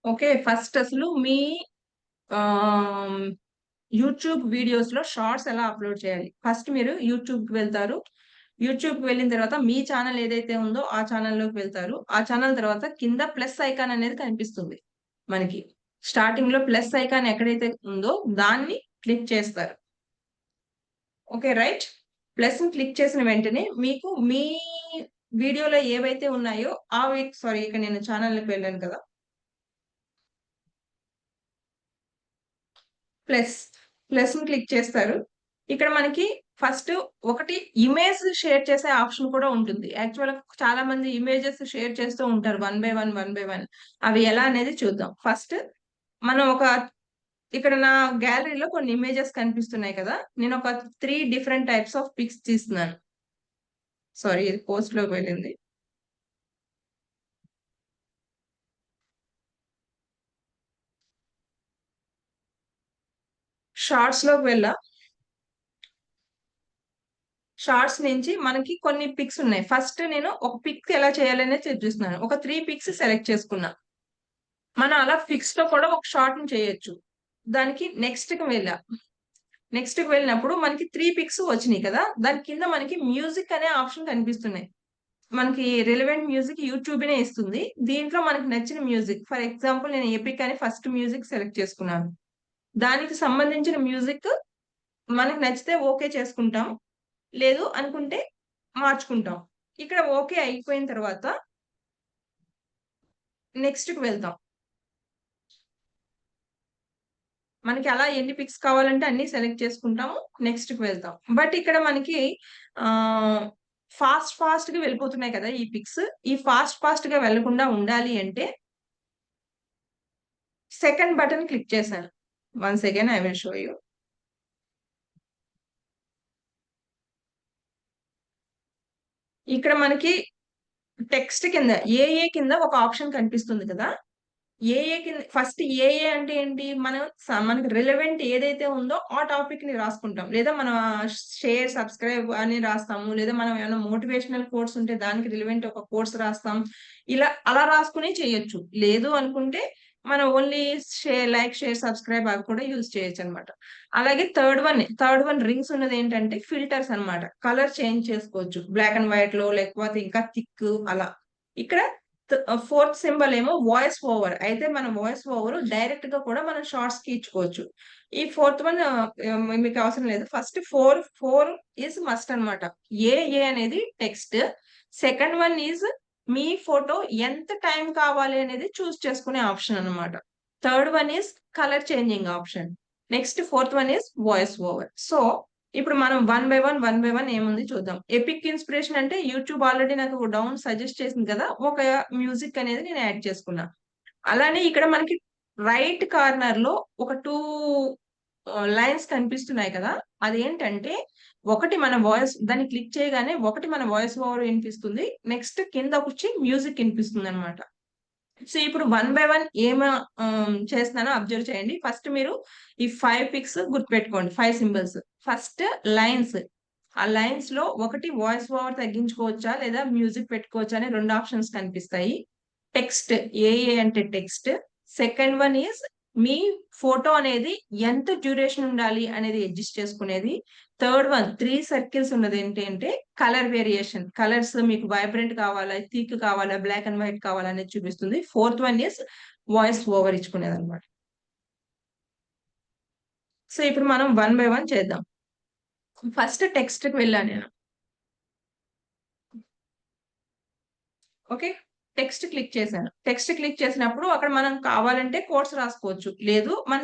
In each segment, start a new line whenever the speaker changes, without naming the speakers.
Okay. First అసలు మీ ఆహ్, YouTube వీడియోస్‌లో షార్ట్స్ ఎలా అప్‌లోడ్ చేయాలి? ఫస్ట్ మీరు యూట్యూబ్‌కి వెళ్తారు. యూట్యూబ్‌కి వెళ్ళిన తర్వాత మీ ఛానెల్ ఏదైతే ఉందో ఆ ఛానెల్‌లోకి వెళ్తారు. ఆ ఛానెల్ తర్వాత కింద ప్లస్ ఐకాన్ అనేది కనిపిస్తుంది మనకి. స్టార్టింగ్‌లో ప్లస్ ఐకాన్ ఎక్కడైతే ఉందో దాన్ని క్లిక్ చేస్తారు. ఓకే. రైట్? ప్లస్‌ని క్లిక్ చేసిన వెంటనే మీకు మీ వీడియోలో ఏవైతే ఉన్నాయో సారీ, ఇక నేను ఛానెల్‌లోకి వెళ్ళాను కదా! ప్లస్. ప్లస్‌ని క్లిక్ చేస్తారు. ఇక్కడ మనకి ఫస్ట్ ఒకటి ఇమేజ్ షేర్ చేసే ఆప్షన్ కూడా ఉంటుంది. యాక్చువల్‌గా చాలా మంది ఇమేజెస్ షేర్ చేస్తూ ఉంటారు. One by one, one by one. అవి ఎలా అనేది చూద్దాం. ఫస్ట్ మనం ఇక్కడ నా గ్యాలరీలో కొన్ని ఇమేజెస్ కనిపిస్తున్నాయి కదా! నేనొక 3 డిఫరెంట్ టైప్స్ ఆఫ్ పిక్స్ తీస్తున్నాను. సారీ, ఇది పోస్ట్‌లోకి వెళ్ళింది. షార్ట్స్‌లోకి వెళ్ళా. షార్ట్స్ నుంచి మనకి కొన్ని పిక్స్ ఉన్నాయి. ఫస్ట్ నేను ఒక పిక్ ఎలా చేయాలనేది చూపిస్తున్నాను. ఒక 3 పిక్స్ సెలెక్ట్ చేసుకున్నా. మనం అలా పిక్స్‌తో కూడా ఒక షార్ట్‌ని చేయొచ్చు. దానికి నెక్స్ట్‌కి వెళ్ళా. నెక్స్ట్‌కి వెళ్ళినప్పుడు మనకి 3 పిక్స్ వచ్చినియి కదా! దాని కింద మనకి మ్యూజిక్ అనే ఆప్షన్ కనిపిస్తున్నాయి. మనకి రిలవెంట్ మ్యూజిక్ యూట్యూబే ఇస్తుంది. దీంట్లో మనకి నచ్చిన మ్యూజిక్, ఫర్ ఎగ్జాంపుల్ నేను ఎపిక్ అని ఫస్ట్ మ్యూజిక్ సెలెక్ట్ చేసుకున్నాను. దానికి సంబంధించిన మ్యూజిక్ మనకు నచ్చితే ఓకే చేసుకుంటాం. లేదు అనుకుంటే మార్చుకుంటాం. ఇక్కడ ఓకే అయిపోయిన తర్వాత నెక్స్ట్‌కి వెళ్తాం. మనకి అలా ఎన్ని పిక్స్ కావాలంటే అన్ని సెలెక్ట్ చేసుకుంటాము. నెక్స్ట్‌కి వెళ్తాం. బట్ ఇక్కడ మనకి ఆహ్, ఫాస్ట్‌గా వెళ్ళిపోతున్నాయి కదా! ఈ పిక్స్. ఈ ఫాస్ట్‌గా వెళ్ళకుండా ఉండాలి అంటే సెకండ్ బటన్ క్లిక్ చేశాను. Once again I will show you. ఇక్కడ మనకి టెక్స్ట్ కింద ఏఏ కింద ఒక ఆప్షన్ కనిపిస్తుంది కదా! ఏఏ కింద ఫస్ట్ ఏఏ అంటే ఏంటి? మనకి రిలవెంట్ ఏదైతే ఉందో ఆ టాపిక్‌ని రాసుకుంటాం. లేదా మన షేర్, సబ్‌స్క్రైబ్ అని రాస్తాము. లేదా మనం ఏమైనా మోటివేషనల్ కోట్స్ ఉంటే దానికి రిలవెంట్ ఒక కోట్స్ రాస్తాం. అలా రాసుకొని చేయొచ్చు. లేదు అనుకుంటే మనం ఓన్లీ షేర్, సబ్‌స్క్రైబ్ అవి కూడా యూజ్ చేయొచ్చనమాట. అలాగే థర్డ్ వన్ రింగ్స్ ఉన్నదేంటంటే ఫిల్టర్స్ అన్నమాట. కలర్ చేంజ్ చేసుకోవచ్చు. బ్లాక్ అండ్ వైట్‌లో లేకపోతే ఇంకా థిక్ అలా. ఇక్కడ ఫోర్త్ సింబల్ ఏమో వాయిస్ ఓవర్. అయితే మన వాయిస్ ఓవర్ డైరెక్ట్‌గా కూడా మనం షార్ట్స్‌కి ఇచ్చుకోవచ్చు. ఈ ఫోర్త్ వన్ మీకు అవసరం లేదు. ఫస్ట్ 4 ఈస్ మస్ట్ అన్నమాట. ఏ అనేది text. Second one is me photo ఎంత టైమ్ కావాలి అనేది చూస్ చేసుకునే ఆప్షన్ అన్నమాట. Third one is colour changing option. Next fourth one is voice over. So, ఇప్పుడు మనం వన్ బై వన్ ఏముంది చూద్దాం. ఎపిక్ ఇన్‌స్పిరేషన్ అంటే యూట్యూబ్ ఆల్రెడీ నాకు డౌన్ సజెస్ట్ చేసింది కదా! ఒక మ్యూజిక్ అనేది నేను యాడ్ చేసుకున్నా. అలానే ఇక్కడ మనకి రైట్ కార్నర్‌లో ఒక 2 లైన్స్ కనిపిస్తున్నాయి కదా! అదేంటంటే ఒకటి మన వాయిస్ దాన్ని క్లిక్ చేయగానే ఒకటి మన వాయిస్ ఓవర్ వినిపిస్తుంది. నెక్స్ట్ కిందకొచ్చి మ్యూజిక్ ఇనిపిస్తుందనమాట. సో, ఇప్పుడు వన్ బై వన్ చేస్తున్నానో అబ్జర్వ్ చేయండి. ఫస్ట్ మీరు ఈ 5 పిక్స్ గుర్తుపెట్టుకోండి. 5 సింబల్స్. First lines. ఆ లైన్స్‌లో ఒకటి వాయిస్ ఓవర్ తగ్గించుకోవచ్చా? లేదా మ్యూజిక్ పెట్టుకోవచ్చా? అని 2 ఆప్షన్స్ కనిపిస్తాయి. టెక్స్ట్, ఏఏ అంటే text. Second one is me photo అనేది ఎంత డ్యూరేషన్ ఉండాలి అనేది అడ్జస్ట్ చేసుకునేది. థర్డ్ వన్ 3 సర్కిల్స్ ఉన్నదేంటి అంటే కలర్ వేరియేషన్. కలర్స్ మీకు వైబ్రెంట్ కావాలా? థిక్ కావాలా? బ్లాక్ అండ్ వైట్ కావాలా? అనేది చూపిస్తుంది. Fourth one is voice over ఇచ్చుకునేదన్నమాట. సో, ఇప్పుడు మనం వన్ బై వన్ చేద్దాం. ఫస్ట్ టెక్స్ట్‌కి వెళ్ళా నేను. ఓకే. టెక్స్ట్ క్లిక్ చేశాను. టెక్స్ట్ క్లిక్ చేసినప్పుడు అక్కడ మనం కావాలంటే కోట్స్ రాసుకోవచ్చు. లేదు మన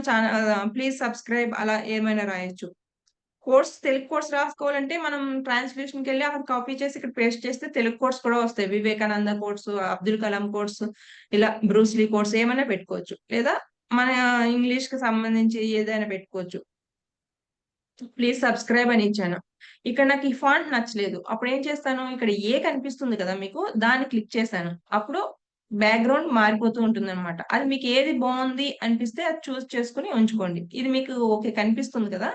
ప్లీజ్ సబ్‌స్క్రైబ్ అలా ఏమైనా రాయొచ్చు. తెలుగు కోట్స్ రాసుకోవాలంటే మనం ట్రాన్స్‌లేషన్‌కెళ్ళి అక్కడ కాపీ చేసి ఇక్కడ పేస్ట్ చేస్తే తెలుగు కోట్స్ కూడా వస్తాయి. వివేకానంద కోట్స్, అబ్దుల్ కలాం కోట్స్, ఇలా బ్రూస్ లీ కోట్స్ ఏమైనా పెట్టుకోవచ్చు. లేదా మన ఇంగ్లీష్‌కి సంబంధించి ఏదైనా పెట్టుకోవచ్చు. ప్లీజ్ సబ్‌స్క్రైబ్ అని ఇచ్చాను. ఇక్కడ నాకు ఈ ఫాంట్ నచ్చలేదు. అప్పుడేం చేస్తాను, ఇక్కడ ఏ కనిపిస్తుంది కదా మీకు, దాన్ని క్లిక్ చేశాను. అప్పుడు బ్యాక్‌గ్రౌండ్ మారిపోతూ ఉంటుందనమాట. అది మీకు ఏది బావుంది అనిపిస్తే అది చూజ్ చేసుకొని ఉంచుకోండి. ఇది మీకు ఓకే కనిపిస్తుంది కదా!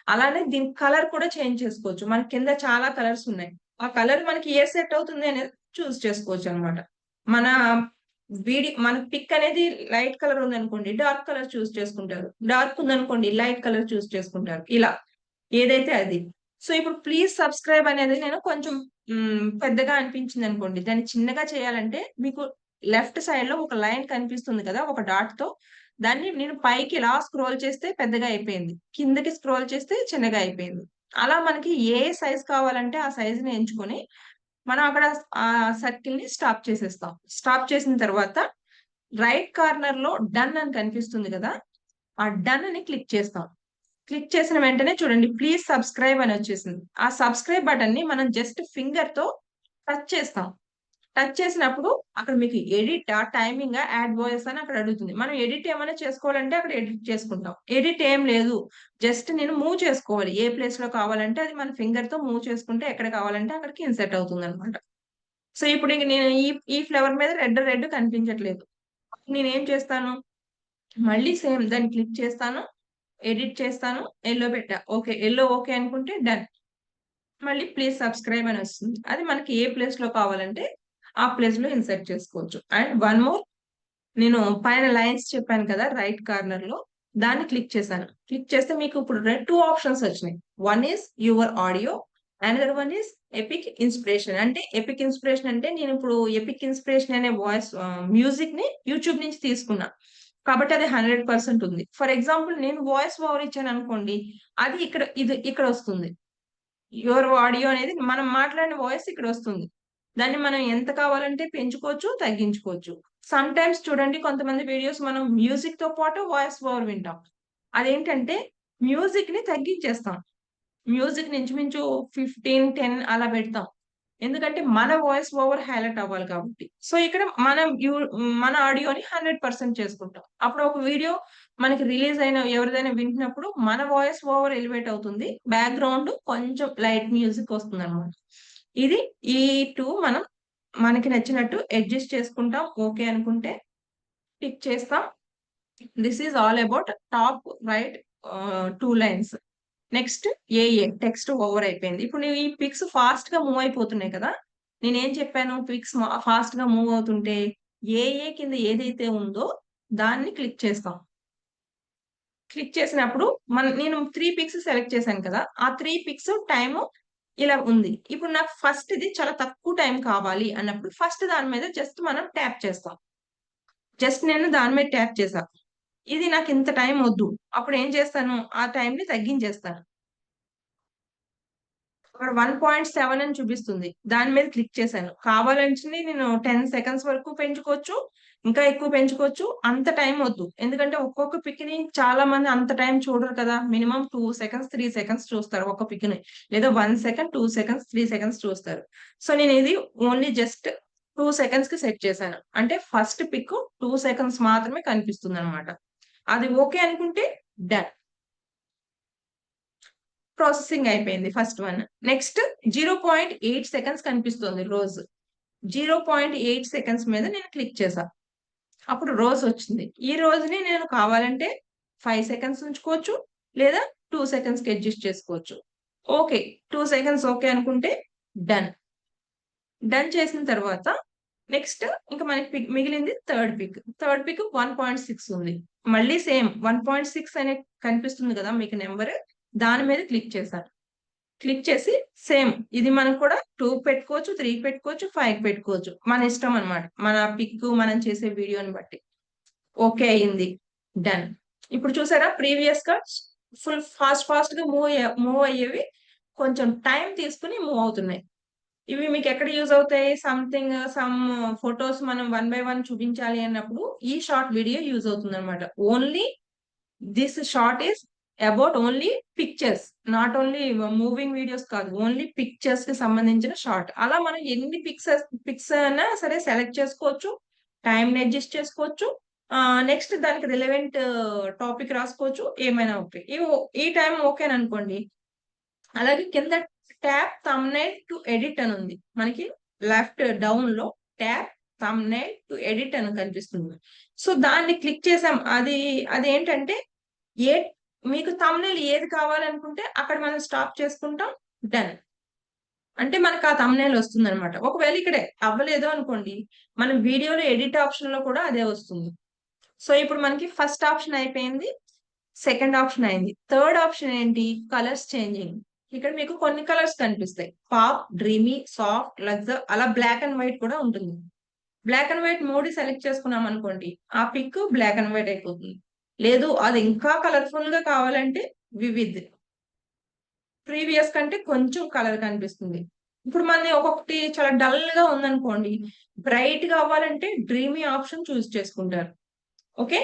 అలానే దీని కలర్ కూడా చేంజ్ చేసుకోవచ్చు. మనకి కింద చాలా కలర్స్ ఉన్నాయి. ఆ కలర్ మనకి ఏది సెట్ అవుతుంది అనేది చూజ్ చేసుకోవచ్చనమాట. మన మన పిక్ అనేది లైట్ కలర్ ఉందనుకోండి డార్క్ కలర్ చూస్ చేసుకుంటారు, డార్క్ ఉందనుకోండి లైట్ కలర్ చూస్ చేసుకుంటారు, ఇలా ఏదైతే అది. సో ఇప్పుడు ప్లీజ్ సబ్స్క్రైబ్ అనేది నేను కొంచెం పెద్దగా అనిపించింది అనుకోండి, దాన్ని చిన్నగా చేయాలంటే మీకు లెఫ్ట్ సైడ్ లో ఒక లైన్ కనిపిస్తుంది కదా ఒక డాట్ తో, దాన్ని నేను పైకి ఇలా స్క్రోల్ చేస్తే పెద్దగా అయిపోయింది, కిందకి స్క్రోల్ చేస్తే చిన్నగా అయిపోయింది. అలా మనకి ఏ సైజ్ కావాలంటే ఆ సైజ్ ని ఎంచుకొని మనం అక్కడ ఆ సర్కిల్ ని స్టాప్ చేసేస్తాం. స్టాప్ చేసిన తర్వాత రైట్ కార్నర్ లో డన్ అని కనిపిస్తుంది కదా, ఆ డన్ అని క్లిక్ చేస్తాం. క్లిక్ చేసిన వెంటనే చూడండి ప్లీజ్ సబ్స్క్రైబ్ అని వచ్చేసింది. ఆ సబ్స్క్రైబ్ బటన్ ని మనం జస్ట్ ఫింగర్ తో టచ్ చేస్తాం. టచ్ చేసినప్పుడు అక్కడ మీకు ఎడిట్ టైమింగ్ యాడ్ వాయిస్ అని అక్కడ అడుగుతుంది. మనం ఎడిట్ ఏమైనా చేసుకోవాలంటే అక్కడ ఎడిట్ చేసుకుంటాం. ఎడిట్ ఏం లేదు, జస్ట్ నేను మూవ్ చేసుకోవాలి. ఏ ప్లేస్ లో కావాలంటే అది మన ఫింగర్ తో మూవ్ చేసుకుంటే ఎక్కడ కావాలంటే అక్కడికి ఇన్సెట్ అవుతుంది అనమాట. సో ఇప్పుడు ఇంక నేను ఈ ఈ ఫ్లవర్ మీద రెడ్ రెడ్ కనిపించట్లేదు, నేనేం చేస్తాను, మళ్ళీ సేమ్ దాన్ని క్లిక్ చేస్తాను, ఎడిట్ చేస్తాను, ఎల్లో పెట్టా, ఓకే ఎల్లో ఓకే అనుకుంటే డన్. మళ్ళీ ప్లీజ్ సబ్స్క్రైబ్ అని వస్తుంది. అది మనకి ఏ ప్లేస్ లో కావాలంటే ఆ ప్లేస్ లో ఇన్సర్ట్ చేసుకోవచ్చు. అండ్ వన్ మోర్, నేను పైన లైన్స్ చెప్పాను కదా రైట్ కార్నర్ లో, దాన్ని క్లిక్ చేశాను. క్లిక్ చేస్తే మీకు ఇప్పుడు టూ ఆప్షన్స్ వచ్చినాయి. One is your audio, another one is epic inspiration. అంటే ఎపిక్ ఇన్స్పిరేషన్ అంటే నేను ఇప్పుడు ఎపిక్ ఇన్స్పిరేషన్ అనే వాయిస్ మ్యూజిక్ ని యూట్యూబ్ నుంచి తీసుకున్నా కాబట్టి అది 100% ఉంది. ఫర్ ఎగ్జాంపుల్ నేను వాయిస్ ఓవర్ ఇచ్చాను అనుకోండి, అది ఇక్కడ వస్తుంది. యువర్ ఆడియో అనేది మనం మాట్లాడిన వాయిస్ ఇక్కడ వస్తుంది. దాన్ని మనం ఎంత కావాలంటే పెంచుకోవచ్చు, తగ్గించుకోవచ్చు. సమ్ టైమ్స్ చూడండి కొంతమంది వీడియోస్ మనం మ్యూజిక్ తో పాటు వాయిస్ ఓవర్ వింటాం. అదేంటంటే మ్యూజిక్ ని తగ్గించేస్తాం. మ్యూజిక్ ఇంచుమించు 15-10 అలా పెడతాం. ఎందుకంటే మన వాయిస్ ఓవర్ హైలైట్ అవ్వాలి కాబట్టి. సో ఇక్కడ మన ఆడియోని 100% చేసుకుంటాం. అప్పుడు ఒక వీడియో మనకి రిలీజ్ అయిన ఎవరిదైనా వింటున్నప్పుడు మన వాయిస్ ఓవర్ ఎలివేట్ అవుతుంది. బ్యాక్‌గ్రౌండ్ కొంచెం లైట్ మ్యూజిక్ వస్తుందన్నమాట. ఇది ఈ 2 మనం మనకి నచ్చినట్టు అడ్జస్ట్ చేసుకుంటాం. ఓకే అనుకుంటే టిక్ చేస్తాం. This is all about top right 2 lines. Next ఏఏ టెక్స్ట్ ఓవర్ అయిపోయింది. ఇప్పుడు ఈ పిక్స్ ఫాస్ట్ గా మూవ్ అయిపోతున్నాయి కదా, నేనేం చెప్పాను, పిక్స్ ఫాస్ట్ గా మూవ్ అవుతుంటే ఏఏ కింద ఏదైతే ఉందో దాన్ని క్లిక్ చేస్తాం. క్లిక్ చేసినప్పుడు నేను 3 పిక్స్ సెలెక్ట్ చేశాను కదా, ఆ 3 పిక్స్ టైమ్ ఇలా ఉంది. ఇప్పుడు నాకు ఫస్ట్ ఇది చాలా తక్కువ టైం కావాలి అన్నప్పుడు ఫస్ట్ దాని మీద జస్ట్ మనం ట్యాప్ చేస్తాం. జస్ట్ నేను దాని మీద ట్యాప్ చేశా. ఇది నాకు ఇంత టైం వద్దు, అప్పుడు ఏం చేస్తాను, ఆ టైం ని తగ్గించేస్తాను. అక్కడ 1.7 అని చూపిస్తుంది. దాని మీద క్లిక్ చేశాను. కావాలంటే నేను 10 సెకండ్స్ వరకు పెంచుకోవచ్చు. ఇంకా ఎక్కువ పెంచుకోవచ్చు. అంత టైం వద్దు. ఎందుకంటే ఒక్కొక్క పిక్‌ని చాలా మంది అంత టైం చూడరు కదా, మినిమమ్ 2 సెకండ్స్, 3 సెకండ్స్ చూస్తారు ఒక్క పిక్‌ని. లేదా 1 సెకండ్, 2 సెకండ్స్, 3 సెకండ్స్ చూస్తారు. సో నేను ఇది ఓన్లీ జస్ట్ 2 సెకండ్స్‌కి సెట్ చేశాను. అంటే ఫస్ట్ పిక్ 2 సెకండ్స్ మాత్రమే కనిపిస్తుందన్నమాట. అది ఓకే అనుకుంటే డన్. ప్రాసెసింగ్ అయిపోయింది ఫస్ట్ వన్. నెక్స్ట్ 0.8 సెకండ్స్ కనిపిస్తుంది రోజ్. 0.8 సెకండ్స్ మీద నేను క్లిక్ చేశా. అప్పుడు రోజ్ వచ్చింది. ఈ రోజుని నేను కావాలంటే 5 సెకండ్స్ ఉంచుకోవచ్చు. లేదా 2 సెకండ్స్‌కి అడ్జస్ట్ చేసుకోవచ్చు. ఓకే. 2 సెకండ్స్ ఓకే అనుకుంటే డన్. డన్ చేసిన తర్వాత నెక్స్ట్ ఇంక మనకి మిగిలింది థర్డ్ పిక్. థర్డ్ పిక్ 1.6 ఉంది. మళ్ళీ సేమ్ 1.6 అనే కనిపిస్తుంది కదా మీకు నంబర్. దాని మీద క్లిక్ చేశాను. క్లిక్ చేసి సేమ్ ఇది మనం కూడా 2 పెట్టుకోవచ్చు, 3 పెట్టుకోవచ్చు, 5 పెట్టుకోవచ్చు. మన ఇష్టం అన్నమాట. మన పిక్ మనం చేసే వీడియోని బట్టి. ఓకే అయింది. డన్. ఇప్పుడు చూసారా ప్రీవియస్‌గా ఫుల్ ఫాస్ట్ గా మూవ్ అయ్యేవి కొంచెం టైం తీసుకొని మూవ్ అవుతున్నాయి. ఇవి మీకు ఎక్కడ యూజ్ అవుతాయి? సమ్ ఫోటోస్ మనం వన్ బై వన్ చూపించాలి అన్నప్పుడు ఈ షార్ట్ వీడియో యూజ్ అవుతుందన్నమాట. Only this short is about only pictures. Not only moving videos కాదు. ఓన్లీ పిక్చర్స్ కి సంబంధించిన షార్ట్. అలా మనం ఎన్ని పిక్స్ అయినా సరే సెలెక్ట్ చేసుకోవచ్చు. టైం అడ్జస్ట్ చేసుకోవచ్చు. నెక్స్ట్ దానికి రిలవెంట్ టాపిక్ రాసుకోవచ్చు. ఏమైనా ఓకే. ఈ టైం ఓకే అనుకోండి. అలాగే కింద ట్యాప్ థంబ్‌నెయిల్ టు ఎడిట్ అని ఉంది. మనకి లెఫ్ట్ డౌన్ లో ట్యాప్ థంబ్‌నెయిల్ టు ఎడిట్ అని కనిపిస్తుంది. సో దాన్ని క్లిక్ చేసాం. అదేంటంటే ఏ మీకు థంబ్‌నెయిల్ ఏది కావాలనుకుంటే అక్కడ మనం స్టాప్ చేసుకుంటాం. డన్. అంటే మనకు ఆ థంబ్‌నెయిల్ వస్తుందన్నమాట. ఒకవేళ ఇక్కడ అవ్వలేదు అనుకోండి, మనం వీడియోలో ఎడిట్ ఆప్షన్‌లో కూడా అదే వస్తుంది. సో, ఇప్పుడు మనకి ఫస్ట్ ఆప్షన్ అయిపోయింది. సెకండ్ ఆప్షన్ అయింది. థర్డ్ ఆప్షన్ ఏంటి? Colours changing. ఇక్కడ మీకు కొన్ని కలర్స్ కనిపిస్తాయి. పాప్, డ్రీమీ, సాఫ్ట్, లగ్జర్ అలా బ్లాక్ అండ్ వైట్ కూడా ఉంటుంది. Black and white mode select చేసుకున్నాం అనుకోండి, ఆ పిక్ బ్లాక్ అండ్ వైట్ అయిపోతుంది. లేదు అది ఇంకా కలర్‌ఫుల్ గా కావాలంటే వివిధ్. ప్రీవియస్ కంటే కొంచెం కలర్ కనిపిస్తుంది. ఇప్పుడు మనది ఒక్కొక్కటి చాలా డల్ గా ఉందనుకోండి, బ్రైట్ గా అవ్వాలంటే డ్రీమీ ఆప్షన్ చూస్ చేసుకుంటారు. ఓకే.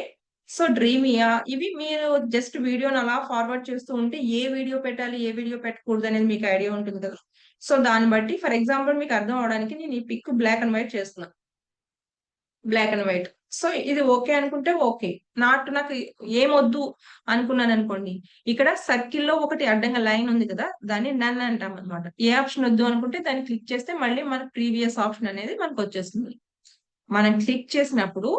సో డ్రీమియా ఇవి మీరు జస్ట్ వీడియోని అలా ఫార్వర్డ్ చేస్తూ ఉంటే ఏ వీడియో పెట్టాలి, ఏ వీడియో పెట్టకూడదు అనేది మీకు ఐడియా ఉంటుంది కదా. సో దాన్ని బట్టి ఫర్ ఎగ్జాంపుల్ మీకు అర్థం అవడానికి నేను ఈ పిక్ బ్లాక్ అండ్ వైట్ చేస్తున్నా. Black and white. సో ఇది ఓకే అనుకుంటే ఓకే. నాకు ఏమొద్దు అనుకున్నాను అనుకోండి. ఇక్కడ సర్కిల్‌లో ఒకటి అడ్డంగా లైన్ ఉంది కదా. దాన్ని నన్ అంటాం అన్నమాట. ఏ ఆప్షన్ వద్దు అనుకుంటే దాన్ని క్లిక్ చేస్తే మళ్ళీ మనకు ప్రీవియస్ ఆప్షన్ అనేది మనకొచ్చేస్తుంది. మనం క్లిక్ చేసినప్పుడు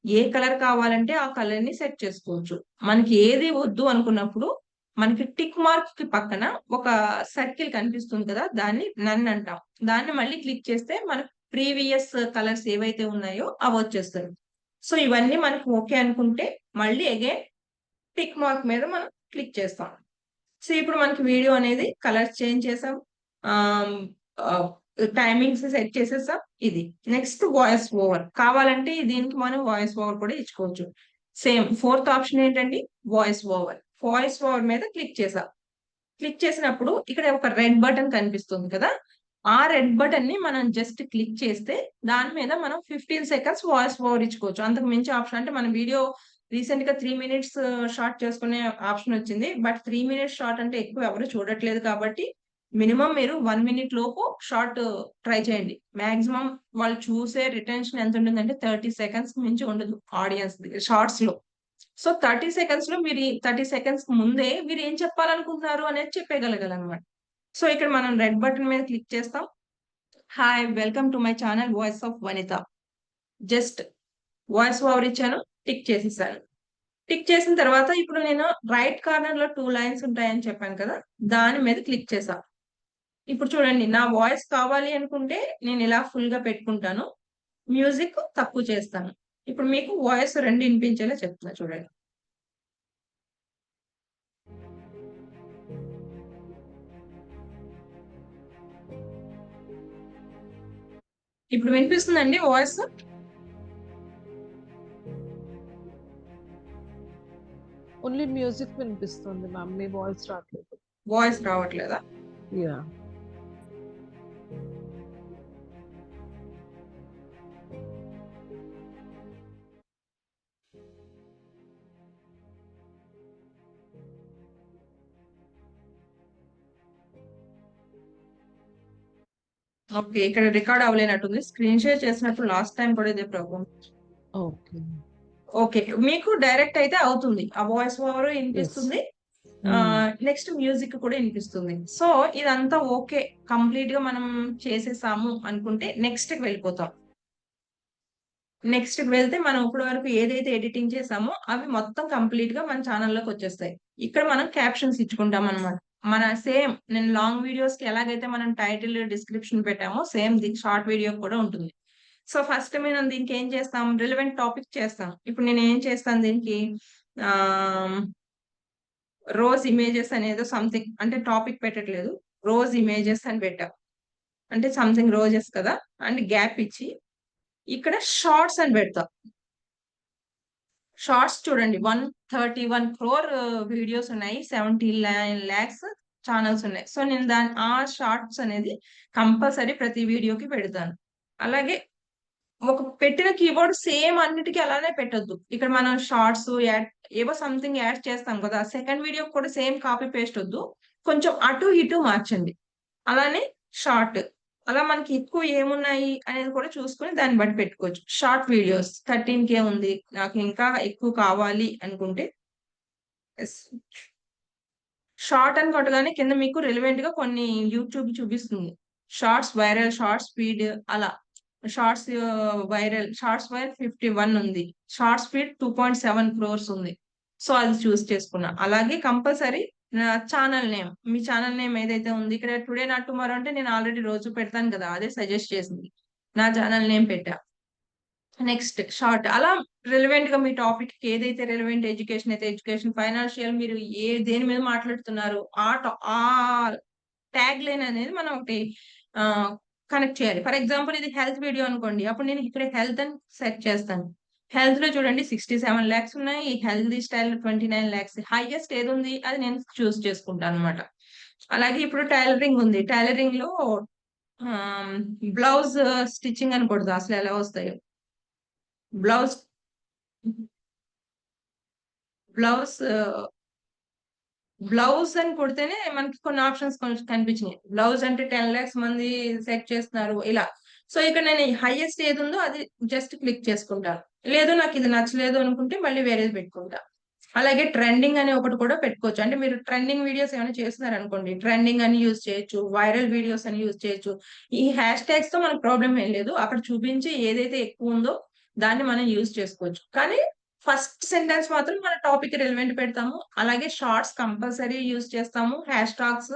ఏ కలర్ కావాలంటే ఆ కలర్ ని సెట్ చేసుకోవచ్చు. మనకి ఏది వద్దు అనుకున్నప్పుడు మనకి టిక్ మార్క్ కి పక్కన ఒక సర్కిల్ కనిపిస్తుంది కదా! దాన్ని నన్ అంటాం. దాన్ని మళ్ళీ క్లిక్ చేస్తే మనకు ప్రీవియస్ కలర్స్ ఏవైతే ఉన్నాయో అవొచ్చేస్తాయి. సో, ఇవన్నీ మనకు ఓకే అనుకుంటే మళ్ళీ అగైన్ టిక్ మార్క్ మీద మనం క్లిక్ చేస్తాం. సో, ఇప్పుడు మనకి వీడియో అనేది కలర్స్ చేంజ్ చేసాం. ఆహ్, ఆహ్, టైమింగ్స్ సెట్ చేసేసాం. ఇది. Next voice over. కావాలంటే దీనికి మనం వాయిస్ ఓవర్ కూడా ఇచ్చుకోవచ్చు. సేమ్ ఫోర్త్ ఆప్షన్ ఏంటండి? Voice over. వాయిస్ ఓవర్ మీద క్లిక్ చేసా. క్లిక్ చేసినప్పుడు ఇక్కడ ఒక రెడ్ బటన్ కనిపిస్తుంది కదా! ఆ రెడ్ బటన్‌ని మనం జస్ట్ క్లిక్ చేస్తే దాని మీద మనం 15 సెకండ్స్ వాయిస్ ఓవర్ ఇచ్చుకోవచ్చు. అంతకు మించి ఆప్షన్ అంటే మన వీడియో రీసెంట్‌గా 3 మినిట్స్ షార్ట్ చేసుకునే ఆప్షన్ వచ్చింది. బట్ 3 మినిట్స్ షార్ట్ అంటే ఎక్కువ ఎవరు చూడట్లేదు కాబట్టి మినిమమ్ మీరు 1 మినిట్ లోపు షార్ట్ ట్రై చేయండి. మాక్సిమం వాళ్ళు చూసే రిటెన్షన్ ఎంత ఉంటుందంటే 30 సెకండ్స్‌కి మించి ఉండదు ఆడియన్స్‌ది షార్ట్స్‌లో. సో 30 సెకండ్స్‌లో మీరు 30 సెకండ్స్‌కి ముందే మీరేం చెప్పాలనుకుంటున్నారు అనేది చెప్పేయగలగాలన్నమాట. సో ఇక్కడ మనం రెడ్ బటన్ మీద క్లిక్ చేస్తాం. Hi! Welcome to my channel voice of Vanitha. Just voice over ఇచ్చాను. టిక్ చేసేసాను. టిక్ చేసిన తర్వాత ఇప్పుడు నేను రైట్ కార్నర్‌లో 2 లైన్స్ ఉంటాయని చెప్పాను కదా! దాని మీద క్లిక్ చేశా. ఇప్పుడు చూడండి నా వాయిస్ కావాలి అనుకుంటే నేను ఇలా ఫుల్‌గా పెట్టుకుంటాను. మ్యూజిక్ తక్కువ చేస్తాను. ఇప్పుడు మీకు వాయిస్ 2 ఇనిపించేలా చెప్తున్నా చూడండి. ఇప్పుడు వినిపిస్తుందండి వాయిస్?
ఓన్లీ మ్యూజిక్ వినిపిస్తుంది మ్యామ్. మీ వాయిస్ రావట్లేదు.
వాయిస్ రావట్లేదా?
యాహ్!
ఓకే. ఇక్కడ రికార్డ్ అవ్వలేనట్టుంది. స్క్రీన్ షేర్ చేసినప్పుడు లాస్ట్ టైమ్ కూడా ఇదే ప్రాబ్లమ్.
ఓకే.
ఓకే. మీకు డైరెక్ట్ అయితే అవుతుంది. ఆ వాయిస్ ఓవర్
యెస్.
ఇనిపిస్తుంది.
హ్మ్.
నెక్స్ట్ మ్యూజిక్ కూడా ఇనిపిస్తుంది. సో, ఇదంతా ఓకే. కంప్లీట్‌గా మనం చేసేసాము అనుకుంటే నెక్స్ట్‌కి వెళ్ళిపోతాం. నెక్స్ట్‌కి వెళ్తే మనం ఇప్పటి వరకు ఏదైతే ఎడిటింగ్ చేసామో అవి మొత్తం కంప్లీట్‌గా మన ఛానెల్‌లోకొచ్చేస్తాయి. ఇక్కడ మనం క్యాప్షన్స్ ఇచ్చుకుంటామనమాట. మన సేమ్ నేను లాంగ్ వీడియోస్‌కి ఎలాగైతే మనం టైటిల్, డిస్క్రిప్షన్ పెట్టామో సేమ్ షార్ట్ వీడియో కూడా ఉంటుంది. సో, ఫస్ట్ మనం దీనికి ఏం చేస్తాం? రిలవెంట్ టాపిక్ చేస్తాం. ఇప్పుడు నేనేం చేస్తాను దీనికి ఆహ్, రోజ్ ఇమేజెస్ అనేదో సంథింగ్ అంటే టాపిక్ పెట్టట్లేదు. రోజ్ ఇమేజెస్ అని పెట్టా. అంటే సంథింగ్ రోజెస్ కదా! అండ్ గ్యాప్ ఇచ్చి ఇక్కడ షార్ట్స్ అని పెడతా. షార్ట్స్ చూడండి 131 క్రోర్ వీడియోస్ ఉన్నాయి. 79 లాక్స్ ఛానెల్స్ ఉన్నాయి. సో, నేను ఆ షార్ట్స్ అనేది కంపల్సరీ ప్రతి వీడియోకి పెడతాను. అలాగే ఒక పెట్టిన కీవర్డ్ సేమ్ అన్నిటికి అలానే పెట్టొద్దు. ఇక్కడ మనం షార్ట్స్ యాడ్ ఏవో సంథింగ్ యాడ్ చేస్తాం కదా! సెకండ్ వీడియోకి కూడా సేమ్ కాపీ పేస్ట్ ఒద్దు. కొంచెం అటు ఇటు మార్చండి. అలానే షార్ట్. అలా మనకి ఎక్కువ ఏమున్నాయి అనేది కూడా చూసుకొని దాన్ని బట్టి పెట్టుకోవచ్చు. షార్ట్ వీడియోస్ 13,000 ఉంది. నాకు ఇంకా ఎక్కువ కావాలి అనుకుంటే యెస్. షార్ట్ అని కొట్టగానే కింద మీకు రిలవెంట్‌గా కొన్ని యూట్యూబ్ చూపిస్తుంది. షార్ట్స్ వైరల్, షార్ట్స్ స్పీడ్ అలా. షార్ట్స్ వైరల్ 51 ఉంది. షార్ట్ స్పీడ్ 2.7 క్రోర్స్ ఉంది. సో, అది చూస్ చేసుకున్నా. అలాగే కంపల్సరీ నా ఛానల్ నేమ్. మీ ఛానల్ నేమ్ ఏదైతే ఉంది ఇక్కడ టుడే నాట్ టుమారో అంటే నేను ఆల్రెడీ రోజు పెడతాను కదా! అదే సజెస్ట్ చేసింది. నా ఛానల్ నేమ్ పెట్టా. Next short. అలా రిలవెంట్‌గా మీ టాపిక్‌కి ఏదైతే రిలవెంట్ ఎడ్యుకేషన్ అయితే ఎడ్యుకేషన్, ఫైనాన్షియల్ మీరు దేని మీద మాట్లాడుతున్నారు ఆ ట్యాగ్ లైన్ అనేది మనం ఒకటి ఆహ్, కనెక్ట్ చేయాలి. ఫర్ ఎగ్జాంపుల్ ఇది హెల్త్ వీడియో అనుకోండి. అప్పుడు నేను ఇక్కడ హెల్త్ అని సెట్ చేస్తాను. హెల్త్‌లో చూడండి 67,00,000 ఉన్నాయి. హెల్తీ స్టైల్ 29,00,000 హైయెస్ట్ ఏదుంది అది నేను చూస్ చేసుకుంటానన్నమాట. అలాగే ఇప్పుడు టైలరింగ్ ఉంది. టైలరింగ్‌లో ఆహ్, బ్లౌజ్ స్టిచ్చింగ్ అని కొడతా అసలెలా వస్తాయో. బ్లౌజ్ బ్లౌజ్ బ్లౌజ్ అని కొడితేనే మనకి కొన్ని ఆప్షన్స్ కొంచెం కనిపించినాయి. బ్లౌజ్ అంటే 10,00,000 మంది సెట్ చేస్తున్నారు ఇలా. సో, ఇక్కడ నేను హైయెస్ట్ ఏదుందో అది జస్ట్ క్లిక్ చేసుకుంటాను. లేదు నాకిది నచ్చలేదు అనుకుంటే మళ్ళీ వేరేది పెట్టుకుంటా. అలాగే ట్రెండింగ్ అని ఒకటి కూడా పెట్టుకోవచ్చు. అంటే మీరు ట్రెండింగ్ వీడియోస్ ఏమైనా చేస్తున్నారనుకోండి. ట్రెండింగ్ అని యూజ్ చేయొచ్చు. వైరల్ వీడియోస్ అని యూజ్ చేయొచ్చు. ఈ హ్యాష్ ట్యాగ్స్‌తో మనకు ప్రాబ్లమ్ ఏం లేదు. అక్కడ చూపించి ఏదైతే ఎక్కువుందో దాన్ని మనం యూజ్ చేసుకోవచ్చు. కానీ ఫస్ట్ సెంటెన్స్ మాత్రం మన టాపిక్ రిలవెంట్ పెడతాము. అలాగే షార్ట్స్ కంపల్సరీ యూజ్ చేస్తాము. హ్యాష్ టాగ్స్,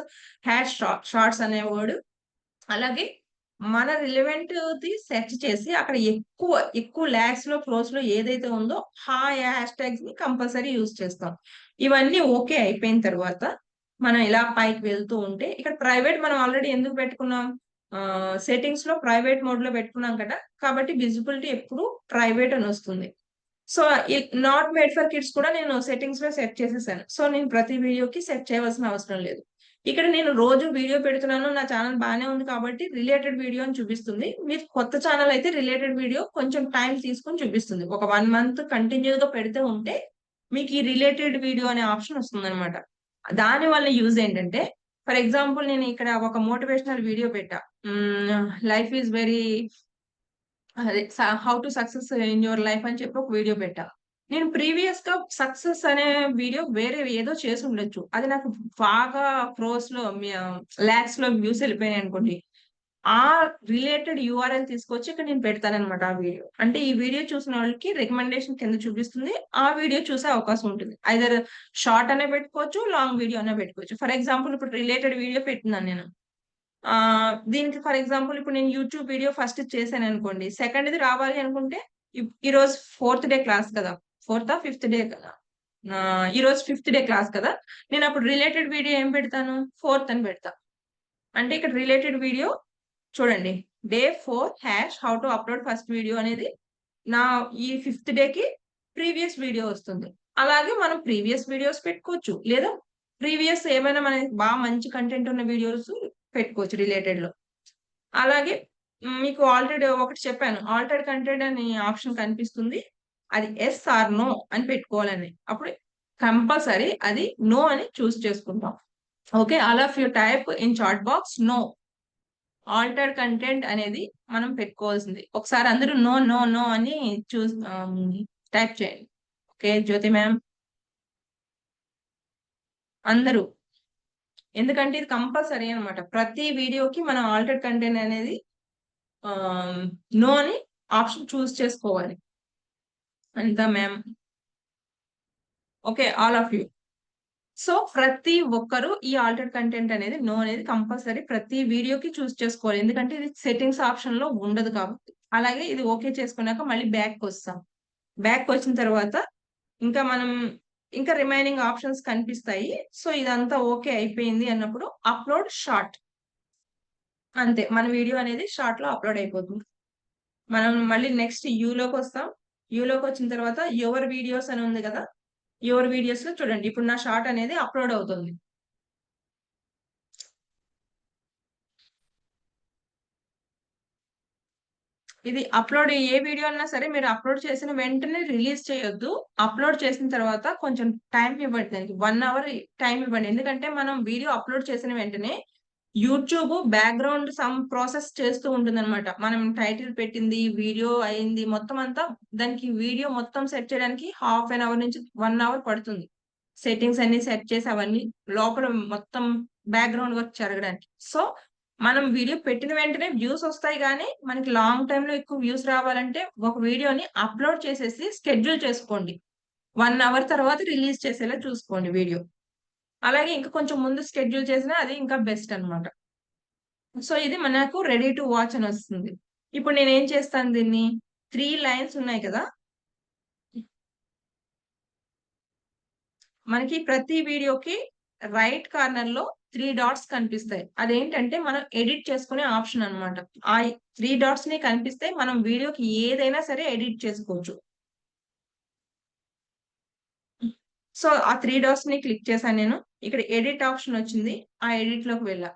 షార్ట్స్ అనే వర్డ్. అలాగే మన రిలవెంట్‌ది సెర్చ్ చేసి అక్కడ ఎక్కువ లాక్స్‌లో, క్రోర్స్‌లో ఏదైతే ఉందో హ్యాష్ ట్యాగ్స్‌ని కంపల్సరీ యూజ్ చేస్తాం. ఇవన్నీ ఓకే అయిపోయిన తర్వాత మనం ఇలా పైకి వెళ్తూ ఉంటే ఇక్కడ ప్రైవేట్ మనం ఆల్రెడీ ఎందుకు పెట్టుకున్నాం? సెట్టింగ్స్‌లో ప్రైవేట్ మోడ్‌లో పెట్టుకున్నాం కదా! కాబట్టి విజిబిలిటీ ఎప్పుడు ప్రైవేట్ అనొస్తుంది. So, not made for kids కూడా నేను సెట్టింగ్స్‌లో సెట్ చేసేసాను. సో, నేను ప్రతి వీడియోకి సెట్ చేయవలసిన అవసరం లేదు. ఇక్కడ నేను రోజు వీడియో పెడుతున్నాను. నా ఛానెల్ బానే ఉంది కాబట్టి రిలేటెడ్ వీడియో అని చూపిస్తుంది. మీరు కొత్త ఛానెల్ అయితే రిలేటెడ్ వీడియో కొంచెం టైమ్ తీసుకొని చూపిస్తుంది. ఒక 1 మంత్ కంటిన్యూ‌గా పెడితే ఉంటే మీకు ఈ రిలేటెడ్ వీడియో అనే ఆప్షన్ వస్తుందన్నమాట. దాని వల్ల యూజ్ ఏంటంటే ఫర్ ఎగ్జాంపుల్ నేను ఇక్కడ ఒక మోటివేషనల్ వీడియో పెట్టా. లైఫ్ ఈజ్ వెరీ అదే how to success in your life అని చెప్పి ఒక వీడియో పెట్టా. నేను ప్రీవియస్‌గా సక్సెస్ అనే వీడియో వేరే ఏదో చేసుండొచ్చు. అది నాకు బాగా క్రోర్స్‌లో లాక్స్‌లో వ్యూస్ ఎళ్ళిపోయాయనుకోండి. ఆ రిలేటెడ్ యూఆర్ఎల్ తీసుకొచ్చి ఇక్కడ నేను పెడతాననమాట ఆ వీడియో. అంటే ఈ వీడియో చూసిన వాళ్ళకి రికమెండేషన్ కింద చూపిస్తుంది. ఆ వీడియో చూసే అవకాశం ఉంటుంది. ఐదర్ షార్ట్ అనే పెట్టుకోవచ్చు, లాంగ్ వీడియో అనే పెట్టుకోవచ్చు. ఫర్ ఎగ్జాంపుల్ ఇప్పుడు రిలేటెడ్ వీడియో పెట్టినాను నేను. దీనికి ఫర్ ఎగ్జాంపుల్ ఇప్పుడు నేను యూట్యూబ్ వీడియో ఫస్ట్ చేశాననుకోండి. సెకండ్‌ది రావాలి అనుకుంటే ఈరోజు ఫోర్త్ డే క్లాస్ కదా! ఫోర్తా? ఫిఫ్త్ డే కదా! ఈరోజు ఫిఫ్త్ డే క్లాస్ కదా! నేనప్పుడు రిలేటెడ్ వీడియో ఏం పెడతాను? ఫోర్త్ అని పెడతా. అంటే ఇక్కడ రిలేటెడ్ వీడియో చూడండి. Day 4 how to upload first video అనేది నా ఈ ఫిఫ్త్ డేకి ప్రీవియస్ వీడియో వస్తుంది. అలాగే మనం ప్రీవియస్ వీడియోస్ పెట్టుకోవచ్చు. లేదా ప్రీవియస్ ఏమైనా మనకి మంచి కంటెంట్ ఉన్న వీడియోస్ పెట్టుకోవచ్చు రిలేటెడ్‌లో. అలాగే మీకు ఆల్రెడీ ఒకటి చెప్పాను. ఆల్టర్డ్ కంటెంట్ అని ఆప్షన్ కనిపిస్తుంది. అది యెస్ ఆర్ నో అని పెట్టుకోవాలని. అప్పుడు కంపల్సరీ అది నో అని చూస్ చేసుకుంటాం. Okay. All of you type in chat box no. Altered content అనేది మనం పెట్టుకోవాల్సింది. ఒకసారి అందరూ నో, నో, నో అని టైప్ చేయండి. ఓకే. జ్యోతి మ్యామ్ అందరూ. ఎందుకంటే ఇది కంపల్సరీ అన్నమాట. ప్రతి వీడియోకి మనం ఆల్టర్డ్ కంటెంట్ అనేది ఆహ్, నో అని ఆప్షన్ చూస్ చేసుకోవాలి. Anitha ma'am. Okay. All of you. So, ప్రతి ఒక్కరు ఈ ఆల్టర్డ్ కంటెంట్ అనేది నో అనేది కంపల్సరీ ప్రతి వీడియోకి చూస్ చేసుకోవాలి. ఎందుకంటే ఇది సెట్టింగ్స్ ఆప్షన్‌లో ఉండదు కాబట్టి. అలాగే ఇది ఓకే చేసుకున్నాక మళ్ళీ బ్యాక్‌కొస్తాం. బ్యాక్‌కొచ్చిన తర్వాత ఇంకా మనం ఇంకా రిమైనింగ్ ఆప్షన్స్ కనిపిస్తాయి. సో, ఇదంతా ఓకే అయిపోయింది అన్నప్పుడు అప్‌లోడ్ షార్ట్. అంతే. మన వీడియో అనేది షార్ట్‌లో అప్‌లోడ్ అయిపోతుంది. మనం మళ్ళీ నెక్స్ట్ యూలోకొస్తాం. యూలోకొచ్చిన తర్వాత యువర్ వీడియోస్ అని ఉంది గదా! యువర్ వీడియోస్‌లో చూడండి. ఇప్పుడు నా షార్ట్ అనేది అప్‌లోడ్ అవుతుంది. ఇది అప్‌లోడ్ ఏ వీడియో అన్నా సరే మీరు అప్‌లోడ్ చేసిన వెంటనే రిలీజ్ చేయొద్దు. అప్‌లోడ్ చేసిన తర్వాత కొంచెం టైమ్ ఇవ్వండి దానికి. 1 అవర్ టైమ్ ఇవ్వండి. ఎందుకంటే మనం వీడియో అప్‌లోడ్ చేసిన వెంటనే యూట్యూబ్ బ్యాక్‌గ్రౌండ్ సమ్ ప్రాసెస్ చేస్తూ ఉంటుందన్నమాట. మనం టైటిల్ పెట్టింది, వీడియో అయింది మొత్తం అంతా దానికి వీడియో మొత్తం సెట్ చేయడానికి హాఫ్ ఎన్ అవర్ నుంచి 1 అవర్ పడుతుంది. సెట్టింగ్స్ అన్నీ సెట్ చేసి అవన్నీ లోపల మొత్తం బ్యాక్‌గ్రౌండ్ వర్క్ జరగడానికి. సో, మనం వీడియో పెట్టిన వెంటనే వ్యూస్ ఒస్తాయి గానీ, మనకి లాంగ్ టైమ్‌లో ఎక్కువ వ్యూస్ రావాలంటే ఒక వీడియోని అప్‌లోడ్ చేసేసి షెడ్యూల్ చేసుకోండి. 1 అవర్ తర్వాత రిలీజ్ చేసేలా చూసుకోండి వీడియో. అలాగే ఇంకా కొంచెం ముందు షెడ్యూల్ చేసినా అది ఇంకా బెస్ట్ అన్నమాట. సో ఇది మనకు రెడీ టు వాచ్ అని వస్తుంది. ఇప్పుడు నేనేం చేస్తాను దీన్ని, 3 లైన్స్ ఉన్నాయి కదా! మనకి ప్రతి వీడియోకి రైట్ కార్నర్‌లో 3 డాట్స్ కనిపిస్తాయి. అదేంటంటే మనం ఎడిట్ చేసుకునే ఆప్షన్ అన్నమాట. ఆ 3 డాట్స్‌ని కనిపిస్తే మనం వీడియోకి ఏదైనా సరే ఎడిట్ చేసుకోవచ్చు. సో, ఆ 3 డాట్స్‌ని క్లిక్ చేశాను నేను. ఇక్కడ ఎడిట్ ఆప్షన్ వచ్చింది. ఆ ఎడిట్‌లోకి వెళ్ళా.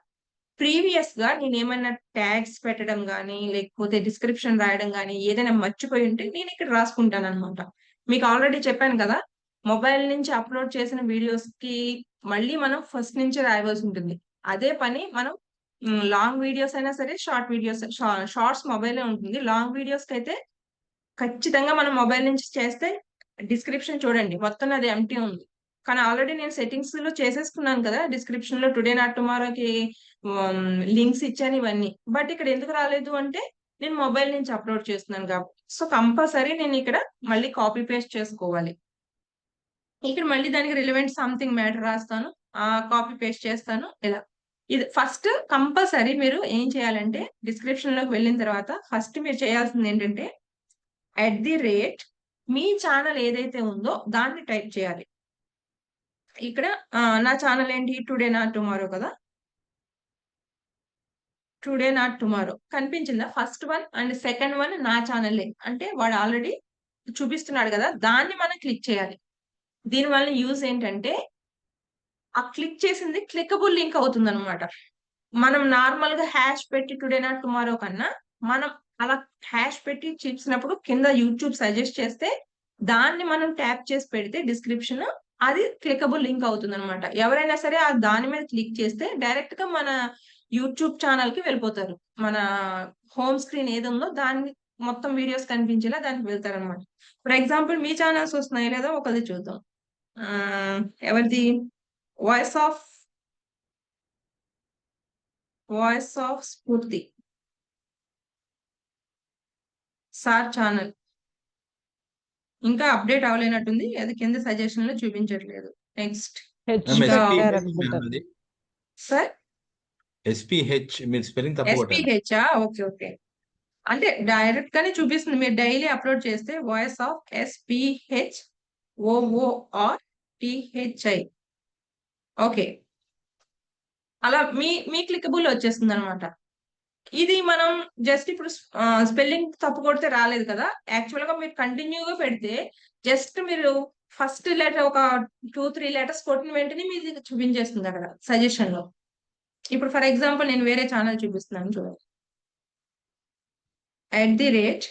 ప్రీవియస్‌గా నేనేమన్నా ట్యాగ్స్ పెట్టడం గాని, లేకపోతే డిస్క్రిప్షన్ రాయడం గాని, ఏదైనా మర్చిపోయి ఉంటే నేనిక్కడ రాసుకుంటాననమాట. మీకు ఆల్రెడీ చెప్పాను కదా! మొబైల్ నుంచి అప్‌లోడ్ చేసిన వీడియోస్‌కి మళ్ళీ మనం ఫస్ట్ నుంచి రాయవలసుంటుంది. అదే పని మనం లాంగ్ వీడియోస్ అయినా సరే, షార్ట్ వీడియోస్ షార్ట్స్ మొబైలే ఉంటుంది. లాంగ్ వీడియోస్‌కైతే ఖచ్చితంగా మనం మొబైల్ నుంచి చేస్తే డిస్క్రిప్షన్ చూడండి. మొత్తం నాది ఎంప్టీ ఉంది. కానీ ఆల్రెడీ నేను సెట్టింగ్స్‌లో చేసేసుకున్నాను కదా! డిస్క్రిప్షన్‌లో టుడే నాట్ టుమారోకి లింక్స్ ఇచ్చాను ఇవన్నీ. బట్ ఇక్కడ ఎందుకు రాలేదు అంటే నేను మొబైల్ నుంచి అప్‌లోడ్ చేస్తున్నాను కాబట్టి. సో, కంపల్సరీ నేనిక్కడ మళ్ళీ కాపీ పేస్ట్ చేసుకోవాలి. ఇక్కడ మళ్ళీ దానికి రిలవెంట్ సంథింగ్ మ్యాటర్ రాస్తాను. కాపీ పేస్ట్ చేస్తాను ఇలా. ఇది ఫస్ట్ కంపల్సరీ మీరు ఏం చేయాలంటే డిస్క్రిప్షన్‌లోకి వెళ్ళిన తర్వాత ఫస్ట్ మీరు చేయాల్సిందేంటంటే ఎట్ ది రేట్ మీ ఛానెల్ ఏదైతే ఉందో దాన్ని టైప్ చేయాలి. ఇక్కడ నా ఛానెల్ ఏంటి టుడే నాట్ టుమారో కదా! టుడే నాట్ టుమారో కనిపించిందా? First one and second one నా ఛానెలే. అంటే వాడు ఆల్రెడీ చూపిస్తున్నాడు గదా! దాన్ని మనం క్లిక్ చేయాలి. దీనివల్ల యూజ్ ఏంటంటే ఆ క్లిక్ చేసింది క్లికబుల్ లింక్ అవుతుందన్నమాట. మనం నార్మల్‌గా హాష్ పెట్టి టుడే నాట్ టుమారో కన్నా, మనం అలా హాష్ పెట్టి చూసినప్పుడు కింద యూట్యూబ్ సజెస్ట్ చేస్తే, దాన్ని మనం ట్యాప్ చేసి పెడితే డిస్క్రిప్షన్ అది క్లికబుల్ లింక్ అవుతుందనమాట. ఎవరైనా సరే దాని మీద క్లిక్ చేస్తే డైరెక్ట్‌గా మన యూట్యూబ్ ఛానెల్‌కి వెళ్ళిపోతారు. మన హోమ్ స్క్రీన్ ఏదుందో దాన్ని మొత్తం వీడియోస్ కనిపించేలా దానికి వెళ్తారనమాట. ఫర్ ఎగ్జాంపుల్ మీ ఛానెల్స్ వస్తున్నాయో లేదో ఒకళ్ళది చూద్దాం. ఆహ్, ఎవరిది? వాయిస్ ఆఫ్ వాయిస్ ఆఫ్ స్ఫూర్తి. Sir channel. ఇంకా అప్‌డేట్ అవ్వలేనట్టుంది. అది కింద సజెషన్‌లో చూపించట్లేదు. నెక్స్ట్
హెచ్
మ్యామ్
ఇంకా
ఎస్‌పీహెచ్ మ్యామ్
పెట్టారనుకుంటాను.
అది.
సార్
ఎస్‌పీహెచ్ మీరు స్పెల్లింగ్ తప్పు కొట్టారు.
ఎస్‌పీహెచా? ఓకే. ఓకే. అంటే డైరెక్ట్ గానే చూపిస్తుంది. మీరు డైలీ అప్‌లోడ్ చేస్తే వాయిస్ ఆఫ్ ఎస్‌పీహెచ్ ఓఓఆర్‌టీహెచ్‌ఐ. ఓకే. అలా మీ మీ క్లికబుల్ వచ్చేస్తుందనమాట. ఇది మనం జస్ట్ ఇప్పుడు స్పెల్లింగ్ తప్పు కొడితే రాలేదు కదా! యాక్చువల్‌గా మీరు కంటిన్యూ‌గా పెడితే జస్ట్ మీరు ఫస్ట్ లెటర్ ఒక 2, 3 లెటర్స్ కొట్టిన వెంటనే మీది చూపించేస్తుందక్కడ సజెషన్‌లో. ఇప్పుడు ఫర్ ఎగ్జాంపుల్ నేను వేరే ఛానెల్ చూపిస్తున్నాను చూడండి. ఎట్ ది రేట్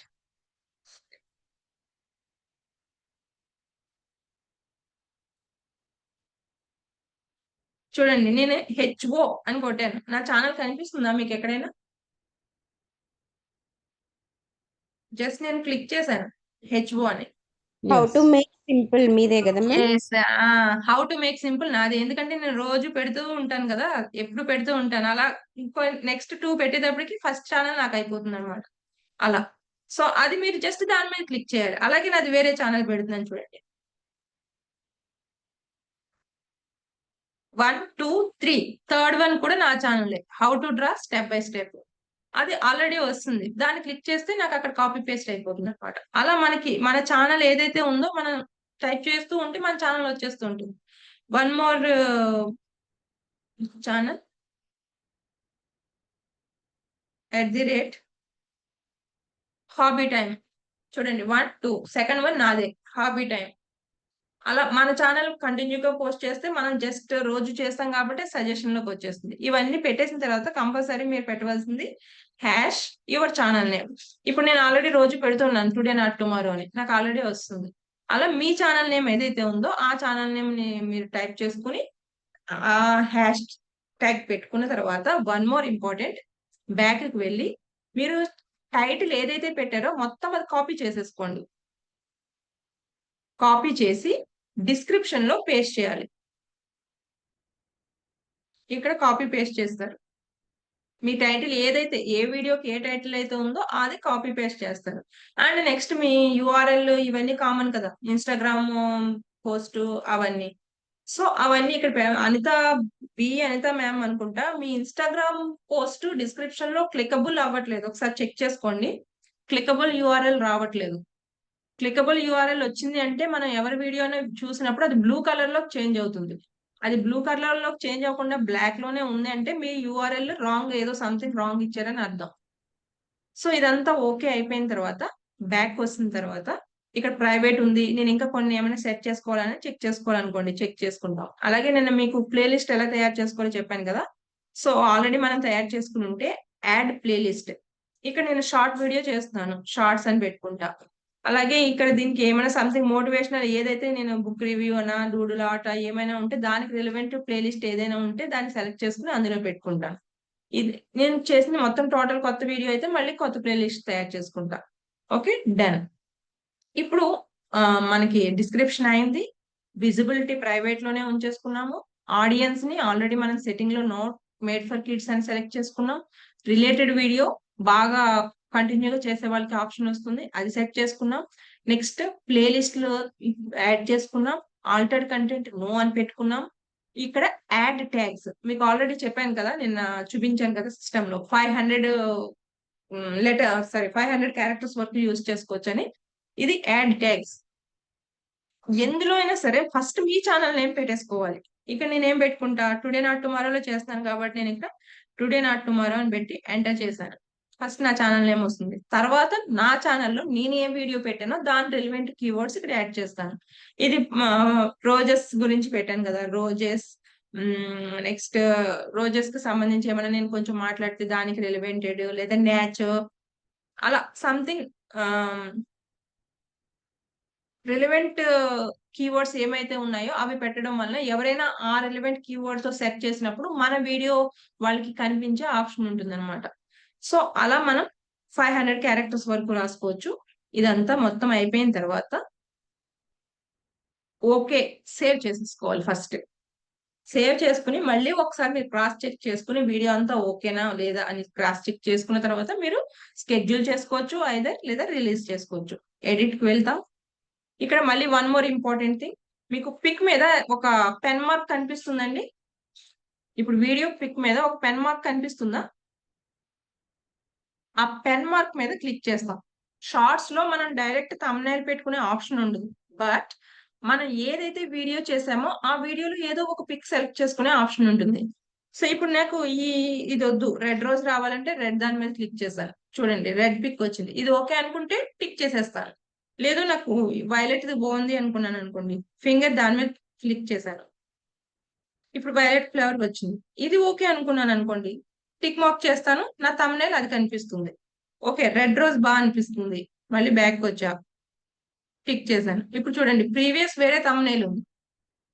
చూడండి నేను హెచ్‌ఓ అని కొట్టాను. నా ఛానెల్ కనిపిస్తుందా మీకెక్కడైనా? జస్ట్ నేను క్లిక్ చేశాను. హెచ్‌ఓ అని.
How to
yes.
Make simple మీదే కదా ma'am?
Yes. How to make simple నాదే. ఎందుకంటే నేను రోజు పెడుతూ ఉంటాను గదా! ఎప్పుడు పెడుతూ ఉంటాను. అలా ఇంకో నెక్స్ట్ 2 పెట్టేటప్పటికి ఫస్ట్ ఛానెల్ నాకయిపోతుందనమాట. అలా. సో, అది మీరు జస్ట్ దాని మీద క్లిక్ చేయాలి. అలాగే నాది వేరే ఛానెల్ పెడుతున్నాను చూడండి. 1, 2, 3 థర్డ్ వన్ కూడా నా ఛానెలే. How to draw step by step. అది ఆల్రెడీ వస్తుంది. దాన్ని క్లిక్ చేస్తే నాకక్కడ కాపీ పేస్ట్ అయిపోతుందనమాట. అలా మనకి మన ఛానెల్ ఏదైతే ఉందో మనం టైప్ చేస్తూ ఉంటే మన ఛానెల్ వచ్చేస్తూ ఉంటుంది. One more channel at the rate hobby time. చూడండి 1, 2 సెకండ్ వన్ నాదే. Hobby time. అలా మన ఛానెల్ కంటిన్యూ‌గా పోస్ట్ చేస్తే మనం జస్ట్ రోజు చేస్తాం కాబట్టి సజెషన్‌లోకి వచ్చేస్తుంది. ఇవన్నీ పెట్టేసిన తర్వాత కంపల్సరీ మీరు పెట్టవలసింది హాష్ యువర్ ఛానెల్ నేమ్. ఇప్పుడు నేను ఆల్రెడీ రోజు పెడుతున్నాను టుడే నాట్ టుమారో అని. నాకు ఆల్రెడీ వస్తుంది. అలా మీ ఛానెల్ నేమ్ ఏదైతే ఉందో ఆ ఛానెల్ నేమ్‌ని మీరు టైప్ చేసుకొని హ్యాష్ ట్యాగ్ పెట్టుకున్న తర్వాత వన్ మోర్ ఇంపార్టెంట్ బ్యాక్‌కి వెళ్లి మీరు టైటిల్ ఏదైతే పెట్టారో మొత్తం అది కాపీ చేసేసుకోండి. కాపీ చేసి డిస్క్రిప్షన్‌లో పేస్ట్ చేయాలి. ఇక్కడ కాపీ పేస్ట్ చేస్తారు. మీ టైటిల్ ఏదైతే ఏ వీడియోకి ఏ టైటిల్ అయితే ఉందో అది కాపీ పేస్ట్ చేస్తారు. అండ్ నెక్స్ట్ మీ యూఆర్ఎల్ ఇవన్నీ కామన్ కదా! ఇన్‌స్టాగ్రామ్ పోస్టు అవన్నీ. సో అవన్నీ ఇక్కడ అనిత మ్యామ్ అనుకుంటా, మీ ఇన్స్టాగ్రామ్ పోస్ట్ డిస్క్రిప్షన్ లో క్లికబుల్ అవ్వట్లేదు, ఒకసారి చెక్ చేసుకోండి. క్లికబుల్ యూఆర్ఎల్ రావట్లేదు. క్లికబుల్ యూఆర్ఎల్ వచ్చింది అంటే మనం ఎవరి వీడియోని చూసినప్పుడు అది బ్లూ కలర్ లో చేంజ్ అవుతుంది. అది బ్లూ కలర్ లో చేంజ్ అవ్వకుండా బ్లాక్ లోనే ఉంది అంటే మీ యూఆర్ఎల్ రాంగ్, ఏదో సంథింగ్ రాంగ్ ఇచ్చారని అర్థం. సో ఇదంతా ఓకే అయిపోయిన తర్వాత బ్యాక్ వస్తున్న తర్వాత ఇక్కడ ప్రైవేట్ ఉంది, నేను ఇంకా కొన్ని ఏమైనా సెట్ చేసుకోవాలని చెక్ చేసుకోవాలనుకోండి, చెక్ చేసుకుంటాం. అలాగే నేను మీకు ప్లేలిస్ట్ ఎలా తయారు చేసుకోవాలో చెప్పాను కదా. సో ఆల్రెడీ మనం తయారు చేసుకుని ఉంటే యాడ్ ప్లేలిస్ట్, ఇక్కడ నేను షార్ట్ వీడియో చేస్తున్నాను, షార్ట్స్ అని పెట్టుకుంటా. అలాగే ఇక్కడ దీనికి ఏమైనా సంథింగ్ మోటివేషనల్ ఏదైతే, నేను బుక్ రివ్యూ అనా డూడుల్ ఆట ఏమైనా ఉంటే దానికి రిలవెంట్ ప్లేలిస్ట్ ఏదైనా ఉంటే దాన్ని సెలెక్ట్ చేసుకుని అందులో పెట్టుకుంటాను. ఇది నేను చేసిన మొత్తం టోటల్ కొత్త వీడియో అయితే మళ్ళీ కొత్త ప్లేలిస్ట్ తయారు చేసుకుంటా. Okay, done. ఇప్పుడు మనకి డిస్క్రిప్షన్ అయింది, విజిబిలిటీ ప్రైవేట్ లోనే ఉంచేసుకున్నాము, ఆడియన్స్ ని ఆల్రెడీ మనం సెట్టింగ్ లో నోట్ మేడ్ ఫర్ కిడ్స్ అని సెలెక్ట్ చేసుకున్నాం, రిలేటెడ్ వీడియో బాగా కంటిన్యూగా చేసే వాళ్ళకి ఆప్షన్ వస్తుంది, అది సెట్ చేసుకున్నాం. నెక్స్ట్ ప్లేలిస్ట్ లో యాడ్ చేసుకున్నాం, ఆల్టర్డ్ కంటెంట్ నో అని పెట్టుకున్నాం. ఇక్కడ యాడ్ ట్యాగ్స్ మీకు ఆల్రెడీ చెప్పాను కదా, నిన్న చూపించాను కదా సిస్టమ్ లో 500 500 క్యారెక్టర్స్ వరకు యూజ్ చేసుకోవచ్చు అని. ఇది యాడ్ ట్యాగ్స్. ఎందులో అయినా సరే ఫస్ట్ మీ ఛానల్ నేమ్ పెట్టేసుకోవాలి. ఇక్కడ నేను ఏం పెట్టుకుంటా, టుడే నాట్ టుమారోలో చేస్తాను కాబట్టి నేను ఇక్కడ టుడే నాట్ టుమారో అని పెట్టి ఎంటర్ చేశాను. ఫస్ట్ నా ఛానల్ నేమ్ వస్తుంది. తర్వాత నా ఛానల్లో నేను ఏ వీడియో పెట్టానో దాని రిలవెంట్ కీవర్డ్స్ ఇక్కడ యాడ్ చేస్తాను. ఇది రోజెస్ గురించి పెట్టాను కదా, రోజెస్. నెక్స్ట్ రోజెస్ కి సంబంధించి ఏమైనా నేను కొంచెం మాట్లాడితే దానికి రిలవెంటెడ్, లేదా నేచర్, అలా సంథింగ్ రిలవెంట్ కీవర్డ్స్ ఏమైతే ఉన్నాయో అవి పెట్టడం వల్ల ఎవరైనా ఆ రిలవెంట్ కీవర్డ్ తో సెర్చ్ చేసినప్పుడు మన వీడియో వాళ్ళకి కనిపించే ఆప్షన్ ఉంటుంది అనమాట. సో అలా మనం 500 క్యారెక్టర్స్ వరకు రాసుకోవచ్చు. ఇదంతా మొత్తం అయిపోయిన తర్వాత ఓకే సేవ్ చేసేసుకోవాలి. ఫస్ట్ సేవ్ చేసుకుని మళ్ళీ ఒకసారి మీరు క్రాస్ చెక్ చేసుకుని వీడియో అంతా ఓకేనా లేదా అని క్రాస్ చెక్ చేసుకున్న తర్వాత మీరు స్కెడ్యూల్ చేసుకోవచ్చు ఐదర్, లేదా రిలీజ్ చేసుకోవచ్చు. ఎడిట్ కి వెళ్తాం. ఇక్కడ మళ్ళీ వన్ మోర్ ఇంపార్టెంట్ థింగ్, మీకు పిక్ మీద ఒక పెన్ మార్క్ కనిపిస్తుందండి. ఇప్పుడు వీడియో పిక్ మీద ఒక పెన్ మార్క్ కనిపిస్తుందా? ఆ పెన్ మార్క్ మీద క్లిక్ చేస్తాం. షార్ట్స్ లో మనం డైరెక్ట్ థంబ్నైల్ పెట్టుకునే ఆప్షన్ ఉండదు, బట్ మనం ఏదైతే వీడియో చేసామో ఆ వీడియోలో ఏదో ఒక పిక్ సెలెక్ట్ చేసుకునే ఆప్షన్ ఉంటుంది. సో ఇప్పుడు నాకు ఇది వద్దు, రెడ్ రోజ్ రావాలంటే రెడ్ దాని మీద క్లిక్ చేశాను, చూడండి రెడ్ పిక్ వచ్చింది. ఇది ఓకే అనుకుంటే టిక్ చేసేస్తాను. లేదు నాకు వైలెట్ ఇది బాగుంది అనుకున్నాను అనుకోండి, ఫింగర్ దాని మీద క్లిక్ చేశాను, ఇప్పుడు వైలెట్ ఫ్లేవర్ వచ్చింది. ఇది ఓకే అనుకున్నాను అనుకోండి, టిక్ మార్క్ చేస్తాను, నా థంబ్నైల్ అది కనిపిస్తుంది. ఓకే రెడ్ రోజ్ బాగా అనిపిస్తుంది, మళ్ళీ బ్యాక్ వచ్చా, క్లిక్ చేశాను. ఇప్పుడు చూడండి ప్రీవియస్ వేరే థంబ్నైల్ ఉంది,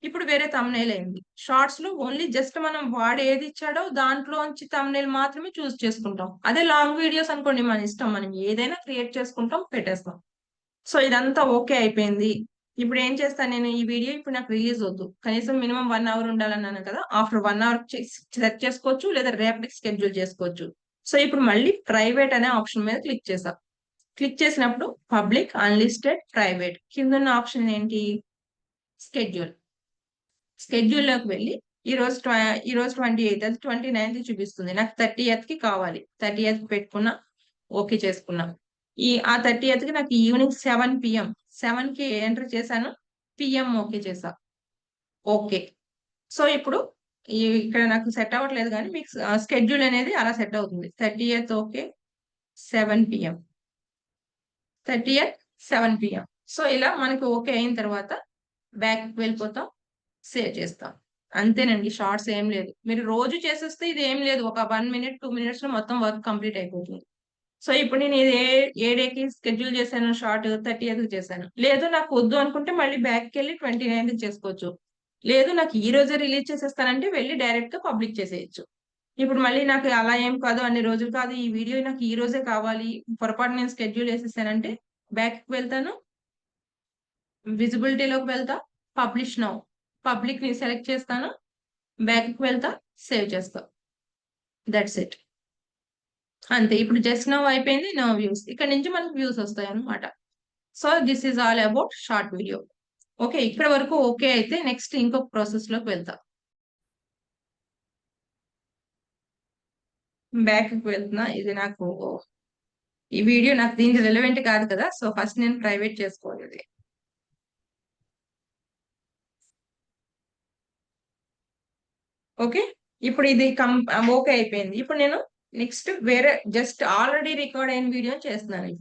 ఇప్పుడు వేరే థంబ్నైల్ అయింది. షార్ట్స్ లో ఓన్లీ జస్ట్ మనం వాడు ఏది ఇచ్చాడో దాంట్లోంచి థంబ్నైల్ మాత్రమే చూస్ చేసుకుంటాం. అదే లాంగ్ వీడియోస్ అనుకోండి మన ఇష్టం, మనం ఏదైనా క్రియేట్ చేసుకుంటాం, పెట్టేస్తాం. సో ఇదంతా ఓకే అయిపోయింది. ఇప్పుడు ఏం చేస్తాను నేను, ఈ వీడియో ఇప్పుడు నాకు రిలీజ్ వద్దు, కనీసం మినిమం 1 అవర్ ఉండాలన్నాను కదా, ఆఫ్టర్ 1 అవర్ సెట్ చేసుకోవచ్చు, లేదా రేపటికి స్కెడ్యూల్ చేసుకోవచ్చు. సో ఇప్పుడు మళ్ళీ ప్రైవేట్ అనే ఆప్షన్ మీద క్లిక్ చేసా. క్లిక్ చేసినప్పుడు పబ్లిక్, అన్లిస్టెడ్, ప్రైవేట్, కింద ఉన్న ఆప్షన్ ఏంటి, స్కెడ్యూల్. స్కెడ్యూల్ లోకి వెళ్ళి ఈ రోజు 28, అది 29 చూపిస్తుంది, నాకు 30th కి కావాలి. 30th పెట్టుకున్నా, ఓకే చేసుకున్నా. ఆ 30th కి నాకు ఈవినింగ్ 7 PM, 7 కి ఎంటర్ చేశాను, PM ఓకే చేసా. ఓకే. సో ఇప్పుడు ఇక్కడ నాకు సెట్ అవ్వట్లేదు కానీ మీకు స్కెడ్యూల్ అనేది అలా సెట్ అవుతుంది. 30th okay, 7 PM, 30th 7 PM. So ఇలా మనకు ఓకే అయిన తర్వాత బ్యాక్ వెళ్ళిపోతాం, సేవ్ చేస్తాం. అంతేనండి, షార్ట్స్ ఏం లేదు. మీరు రోజు చేసేస్తే ఇది ఏం లేదు, ఒక 1 minute 2 minutes లో మొత్తం వర్క్ కంప్లీట్ అయిపోతుంది. సో ఇప్పుడు నేను ఇది ఏ డేకి స్కెడ్యూల్ చేశాను, షార్ట్ 30th చేశాను. లేదు నాకు వద్దు అనుకుంటే మళ్ళీ బ్యాక్ వెళ్ళి 29th చేసుకోవచ్చు. లేదు నాకు ఈ రోజే రిలీజ్ చేసేస్తానంటే వెళ్ళి డైరెక్ట్ గా పబ్లిక్ చేసేయచ్చు. ఇప్పుడు మళ్ళీ నాకు అలా ఏం కాదు, అన్ని రోజులు కాదు, ఈ వీడియో నాకు ఈ రోజే కావాలి, పొరపాటు నేను స్కెడ్యూల్ వేసేసానంటే బ్యాక్ వెళ్తాను, విజిబిలిటీలోకి వెళ్తా, పబ్లిష్ నౌ, పబ్లిక్ ని సెలెక్ట్ చేస్తాను, బ్యాక్ వెళ్తా, సేవ్ చేస్తా. That's it. అంతే. ఇప్పుడు జస్ట్ నౌ అయిపోయింది, నో వ్యూస్. ఇక్కడ నుంచి మనకు వ్యూస్ వస్తాయి అనమాట. So this is all about short video. Okay, ఇక్కడ వరకు ఓకే అయితే నెక్స్ట్ ఇంకొక ప్రాసెస్ లోకి వెళ్తా. బ్యాక్ కి వెళ్తున్నా. ఇది నాకు ఈ వీడియో నాకు దీనికి రిలవెంట్ కాదు కదా, సో ఫస్ట్ నేను ప్రైవేట్ చేసుకోవాలి ఇది. ఓకే, ఇప్పుడు ఇది ఓకే అయిపోయింది. ఇప్పుడు నేను నెక్స్ట్ వేరే జస్ట్ ఆల్రెడీ రికార్డ్ అయిన వీడియో చేస్తున్నాను.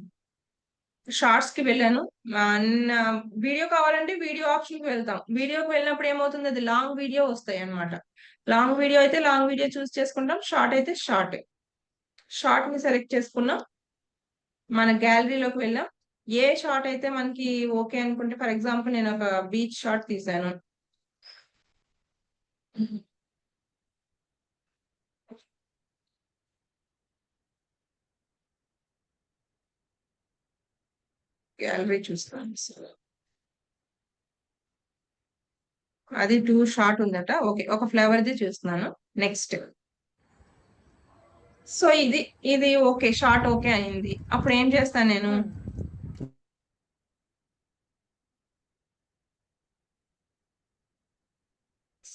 షార్ట్స్ కి వెళ్ళాను. వీడియో కావాలంటే వీడియో ఆప్షన్ కి వెళ్తాం. వీడియోకి వెళ్ళినప్పుడు ఏమవుతుంది, అది లాంగ్ వీడియో వస్తాయి అన్నమాట. లాంగ్ వీడియో అయితే లాంగ్ వీడియో చూస్ చేసుకుంటాం, షార్ట్ అయితే షార్ట్. షార్ట్ ని సెలెక్ట్ చేసుకున్నాం, మన గ్యాలరీలోకి వెళ్ళాం. ఏ షార్ట్ అయితే మనకి ఓకే అనుకుంటే, ఫర్ ఎగ్జాంపుల్ నేను ఒక బీచ్ షార్ట్ తీసాను. గ్యాలరీ చూస్తాను. అది 2 షార్ట్ ఉందట. ఓకే, ఒక ఫ్లేవర్ ది చూస్తున్నాను. నెక్స్ట్ సో ఇది ఇది ఓకే, షార్ట్ ఓకే అయింది. అప్పుడు ఏం చేస్తాను నేను,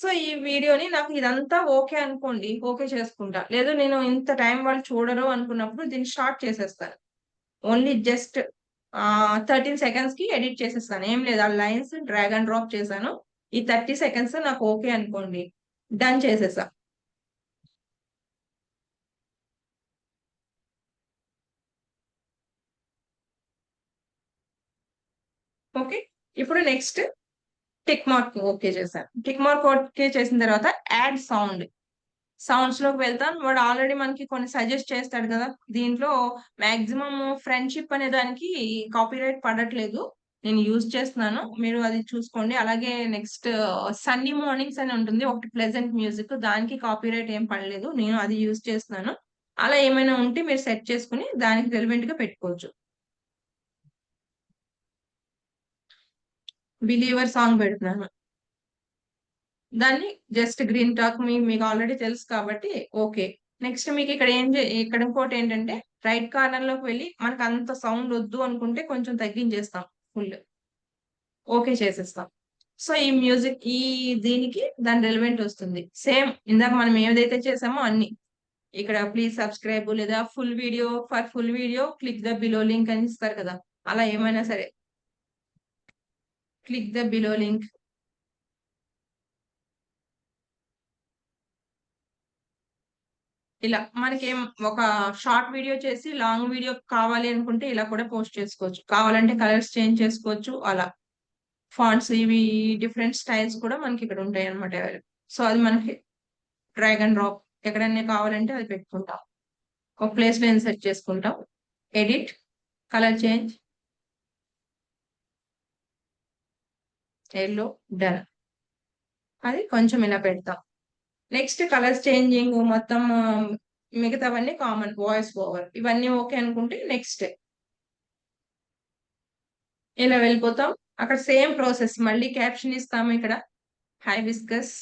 సో ఈ వీడియోని నాకు ఇదంతా ఓకే అనుకోండి, ఓకే చేసుకుంటా. లేదు నేను ఇంత టైం వాళ్ళు చూడరు అనుకున్నప్పుడు దీన్ని షార్ట్ చేసేస్తాను. ఓన్లీ జస్ట్ 13 సెకండ్స్ కి ఎడిట్ చేసేస్తాను. ఏం లేదు, ఆ లైన్స్ డ్రాగ్ అండ్ డ్రాప్ చేశాను. ఈ 30 సెకండ్స్ నాకు ఓకే అనుకోండి, డన్ చేసేసా. ఓకే, ఇప్పుడు నెక్స్ట్ టిక్ మార్క్ ఓకే చేశాను. టిక్ మార్క్ ఓకే చేసిన తర్వాత యాడ్ సౌండ్. సౌండ్స్ లోకి వెళ్తాం. వాడు ఆల్రెడీ మనకి కొన్ని సజెస్ట్ చేస్తాడు కదా. దీంట్లో మాక్సిమం ఫ్రెండ్షిప్ అనే దానికి కాపీరైట్ పడట్లేదు, నేను యూజ్ చేస్తున్నాను, మీరు అది చూసుకోండి. అలాగే నెక్స్ట్ సన్నీ మార్నింగ్స్ అని ఉంటుంది ఒకటి, ప్లెజెంట్ మ్యూజిక్, దానికి కాపీరైట్ ఏం పడలేదు, నేను అది యూజ్ చేస్తున్నాను. అలా ఏమైనా ఉంటే మీరు సెట్ చేసుకుని దానికి రిలవెంట్ గా పెట్టుకోవచ్చు. బిలీవర్ సాంగ్ పెడుతున్నాను. దాన్ని జస్ట్ గ్రీన్ టాక్ మీకు ఆల్రెడీ తెలుసు కాబట్టి ఓకే. నెక్స్ట్ మీకు ఇక్కడ ఇక్కడ ఇంకోటి ఏంటంటే, రైట్ కార్నర్ లోకి వెళ్ళి మనకు అంత సౌండ్ వద్దు అనుకుంటే కొంచెం తగ్గించేస్తాం, ఫుల్ ఓకే చేసేస్తాం. సో ఈ మ్యూజిక్ దీనికి దాని రిలవెంట్ వస్తుంది. సేమ్ ఇందాక మనం ఏదైతే చేసామో అన్ని ఇక్కడ ప్లీజ్ సబ్స్క్రైబ్ లేదా full video click the below link అని ఇస్తారు కదా, అలా ఏమైనా సరే క్లిక్ ద బిలో లింక్. ఇలా మనకేం ఒక షార్ట్ వీడియో చేసి లాంగ్ వీడియో కావాలి అనుకుంటే ఇలా కూడా పోస్ట్ చేసుకోవచ్చు. కావాలంటే కలర్స్ చేంజ్ చేసుకోవచ్చు. అలా ఫాంట్స్ ఇవి డిఫరెంట్ స్టైల్స్ కూడా మనకి ఇక్కడ ఉంటాయి అనమాట. సో అది మనకి డ్రాగ్ అండ్ డ్రాప్ ఎక్కడన్నా కావాలంటే అది పెట్టుకుంటాం. ఒక ప్లేస్ లో ఇన్సర్ట్ చేసుకుంటాం. Edit, colour change, yellow, done. అది కొంచెం ఇలా పెడతాం. నెక్స్ట్ కలర్స్ చేంజింగ్ మొత్తం మిగతావన్నీ కామన్, వాయిస్ ఓవర్ ఇవన్నీ ఓకే అనుకుంటే నెక్స్ట్ ఇలా వెళ్ళిపోతాం. అక్కడ సేమ్ ప్రాసెస్, మళ్ళీ క్యాప్షన్ ఇస్తాము. ఇక్కడ హైబిస్కస్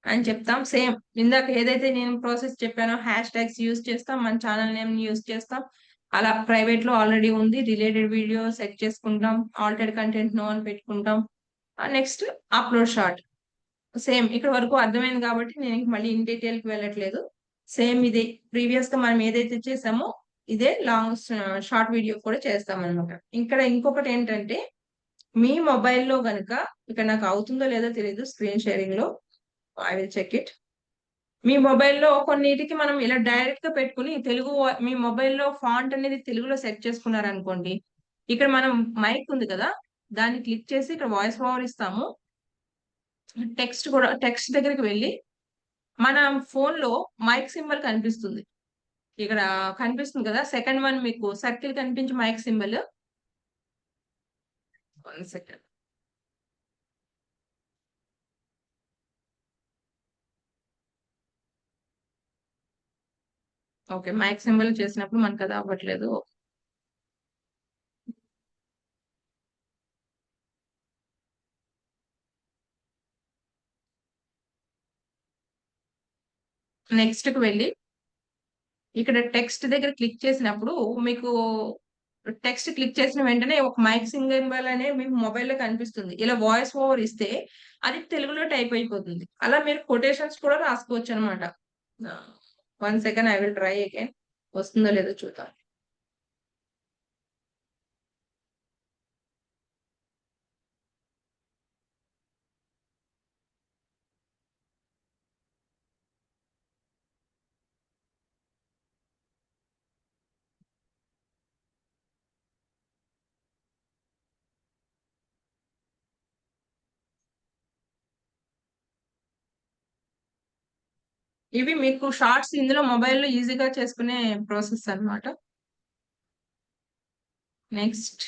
అని చెప్తాం. సేమ్ ఇందాక ఏదైతే నేను ప్రాసెస్ చెప్పానో, హ్యాష్ ట్యాగ్స్ యూజ్ చేస్తాం, మన ఛానల్ నేమ్ యూజ్ చేస్తాం. అలా ప్రైవేట్ లో ఆల్రెడీ ఉంది, రిలేటెడ్ వీడియో సెట్ చేసుకుంటాం, ఆల్టెడ్ కంటెంట్ నో అని పెట్టుకుంటాం. Next upload short. సేమ్ ఇక్కడ వరకు అర్థమైంది కాబట్టి నేను మళ్ళీ ఇన్ డీటెయిల్ కి వెళ్ళట్లేదు. సేమ్ ఇదే ప్రీవియస్ గా మనం ఏదైతే చేసామో ఇదే లాంగ్ షార్ట్ వీడియో కూడా చేస్తాం అనమాట. ఇక్కడ ఇంకొకటి ఏంటంటే, మీ మొబైల్లో గనుక, ఇక్కడ నాకు అవుతుందో లేదో తెలియదు స్క్రీన్ షేరింగ్ లో, ఐ విల్ చెక్ ఇట్. మీ మొబైల్లో కొన్నిటికి మనం ఇలా డైరెక్ట్ గా పెట్టుకుని తెలుగు మీ మొబైల్లో ఫాంట్ అనేది తెలుగులో సెట్ చేసుకున్నారనుకోండి, ఇక్కడ మనం మైక్ ఉంది కదా, దాన్ని క్లిక్ చేసి ఇక్కడ వాయిస్ ఓవర్ ఇస్తాము. టెక్స్ట్ దగ్గరికి వెళ్ళి మన ఫోన్ లో మైక్ సింబల్ కనిపిస్తుంది, ఇక్కడ కనిపిస్తుంది కదా, సెకండ్ వన్ మీకు సర్కిల్ కనిపించి mic symbol. 1 second. Okay, mic symbol చేసినప్పుడు మనకు అది అవ్వట్లేదు. నెక్స్ట్ కి వెళ్ళి ఇక్కడ టెక్స్ట్ దగ్గర క్లిక్ చేసినప్పుడు మీకు టెక్స్ట్ క్లిక్ చేసిన వెంటనే ఒక మైక్ సింబల్ అనే మీ మొబైల్లో కనిపిస్తుంది. ఇలా వాయిస్ ఓవర్ ఇస్తే అది తెలుగులో టైప్ అయిపోతుంది. అలా మీరు కొటేషన్స్ కూడా రాసుకోవచ్చు అనమాట. 1 second, I will try again. వస్తుందో లేదో చూద్దాం. ఇవి మీకు షార్ట్స్ ఇందులో మొబైల్లో ఈజీగా చేసుకునే ప్రాసెస్ అన్నమాట. నెక్స్ట్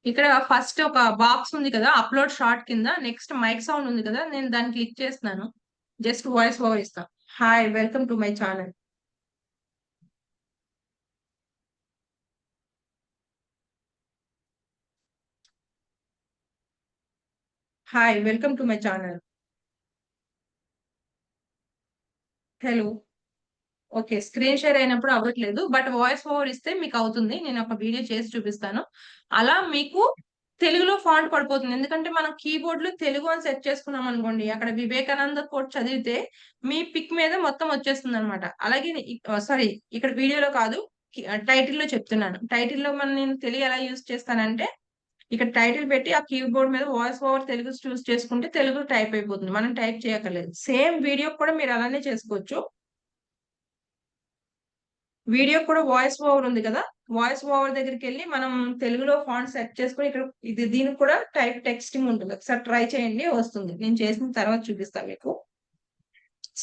ఇక్కడ ఫస్ట్ ఒక బాక్స్ ఉంది కదా, అప్లోడ్ షార్ట్ కింద. నెక్స్ట్ మైక్ సౌండ్ ఉంది కదా, నేను దాన్ని క్లిక్ చేస్తున్నాను. జస్ట్ వాయిస్ ఓవర్ ఇస్తాను. Hi, welcome to my channel. Hi, welcome to my channel. Hello. Okay, screen share అయినప్పుడు అవ్వట్లేదు, బట్ వాయిస్ ఓవర్ ఇస్తే మీకు అవుతుంది. నేను ఒక వీడియో చేసి చూపిస్తాను. అలా మీకు తెలుగులో ఫాంట్ పడిపోతుంది. ఎందుకంటే మనం కీబోర్డ్ లో తెలుగు అని సెట్ చేసుకున్నాం అనుకోండి, అక్కడ వివేకానంద కోట్ చదివితే మీ పిక్ మీద మొత్తం వచ్చేస్తుంది అనమాట. అలాగే సారీ, ఇక్కడ వీడియోలో కాదు, టైటిల్ లో చెప్తున్నాను. టైటిల్ లో నేను తెలుగు ఎలా యూజ్ చేస్తానంటే, ఇక్కడ టైటిల్ పెట్టి ఆ కీబోర్డ్ మీద వాయిస్ ఓవర్ తెలుగు చూస్ చేసుకుంటే తెలుగు టైప్ అయిపోతుంది. మనం టైప్ చేయక్కర్లేదు. సేమ్ వీడియో కూడా మీరు అలానే చేసుకోవచ్చు. వీడియో కూడా వాయిస్ ఓవర్ ఉంది కదా, వాయిస్ ఓవర్ దగ్గరికి వెళ్ళి మనం తెలుగులో ఫాంట్ సెట్ చేసుకుని ఇక్కడ దీనికి కూడా టైప్ టెక్స్టింగ్ ఉంటుంది. ఒకసారి ట్రై చేయండి, వస్తుంది. నేను చేసిన తర్వాత చూపిస్తాను మీకు.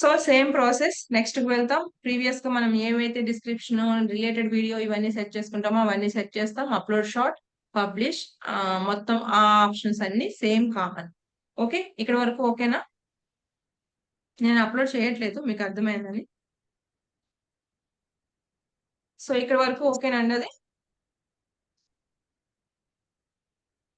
So same process. నెక్స్ట్ కి వెళ్తాం. ప్రీవియస్ గా మనం ఏవైతే డిస్క్రిప్షన్, రిలేటెడ్ వీడియో ఇవన్నీ సెట్ చేసుకుంటామో అవన్నీ సెట్ చేస్తాం. అప్లోడ్ షార్ట్, పబ్లిష్, మొత్తం ఆ ఆప్షన్స్ అన్ని సేమ్ కామన్. ఓకే, ఇక్కడ వరకు ఓకేనా? నేను అప్లోడ్ చేయట్లేదు, మీకు అర్థమైందని. సో ఇక్కడ వరకు ఓకేనండి అది.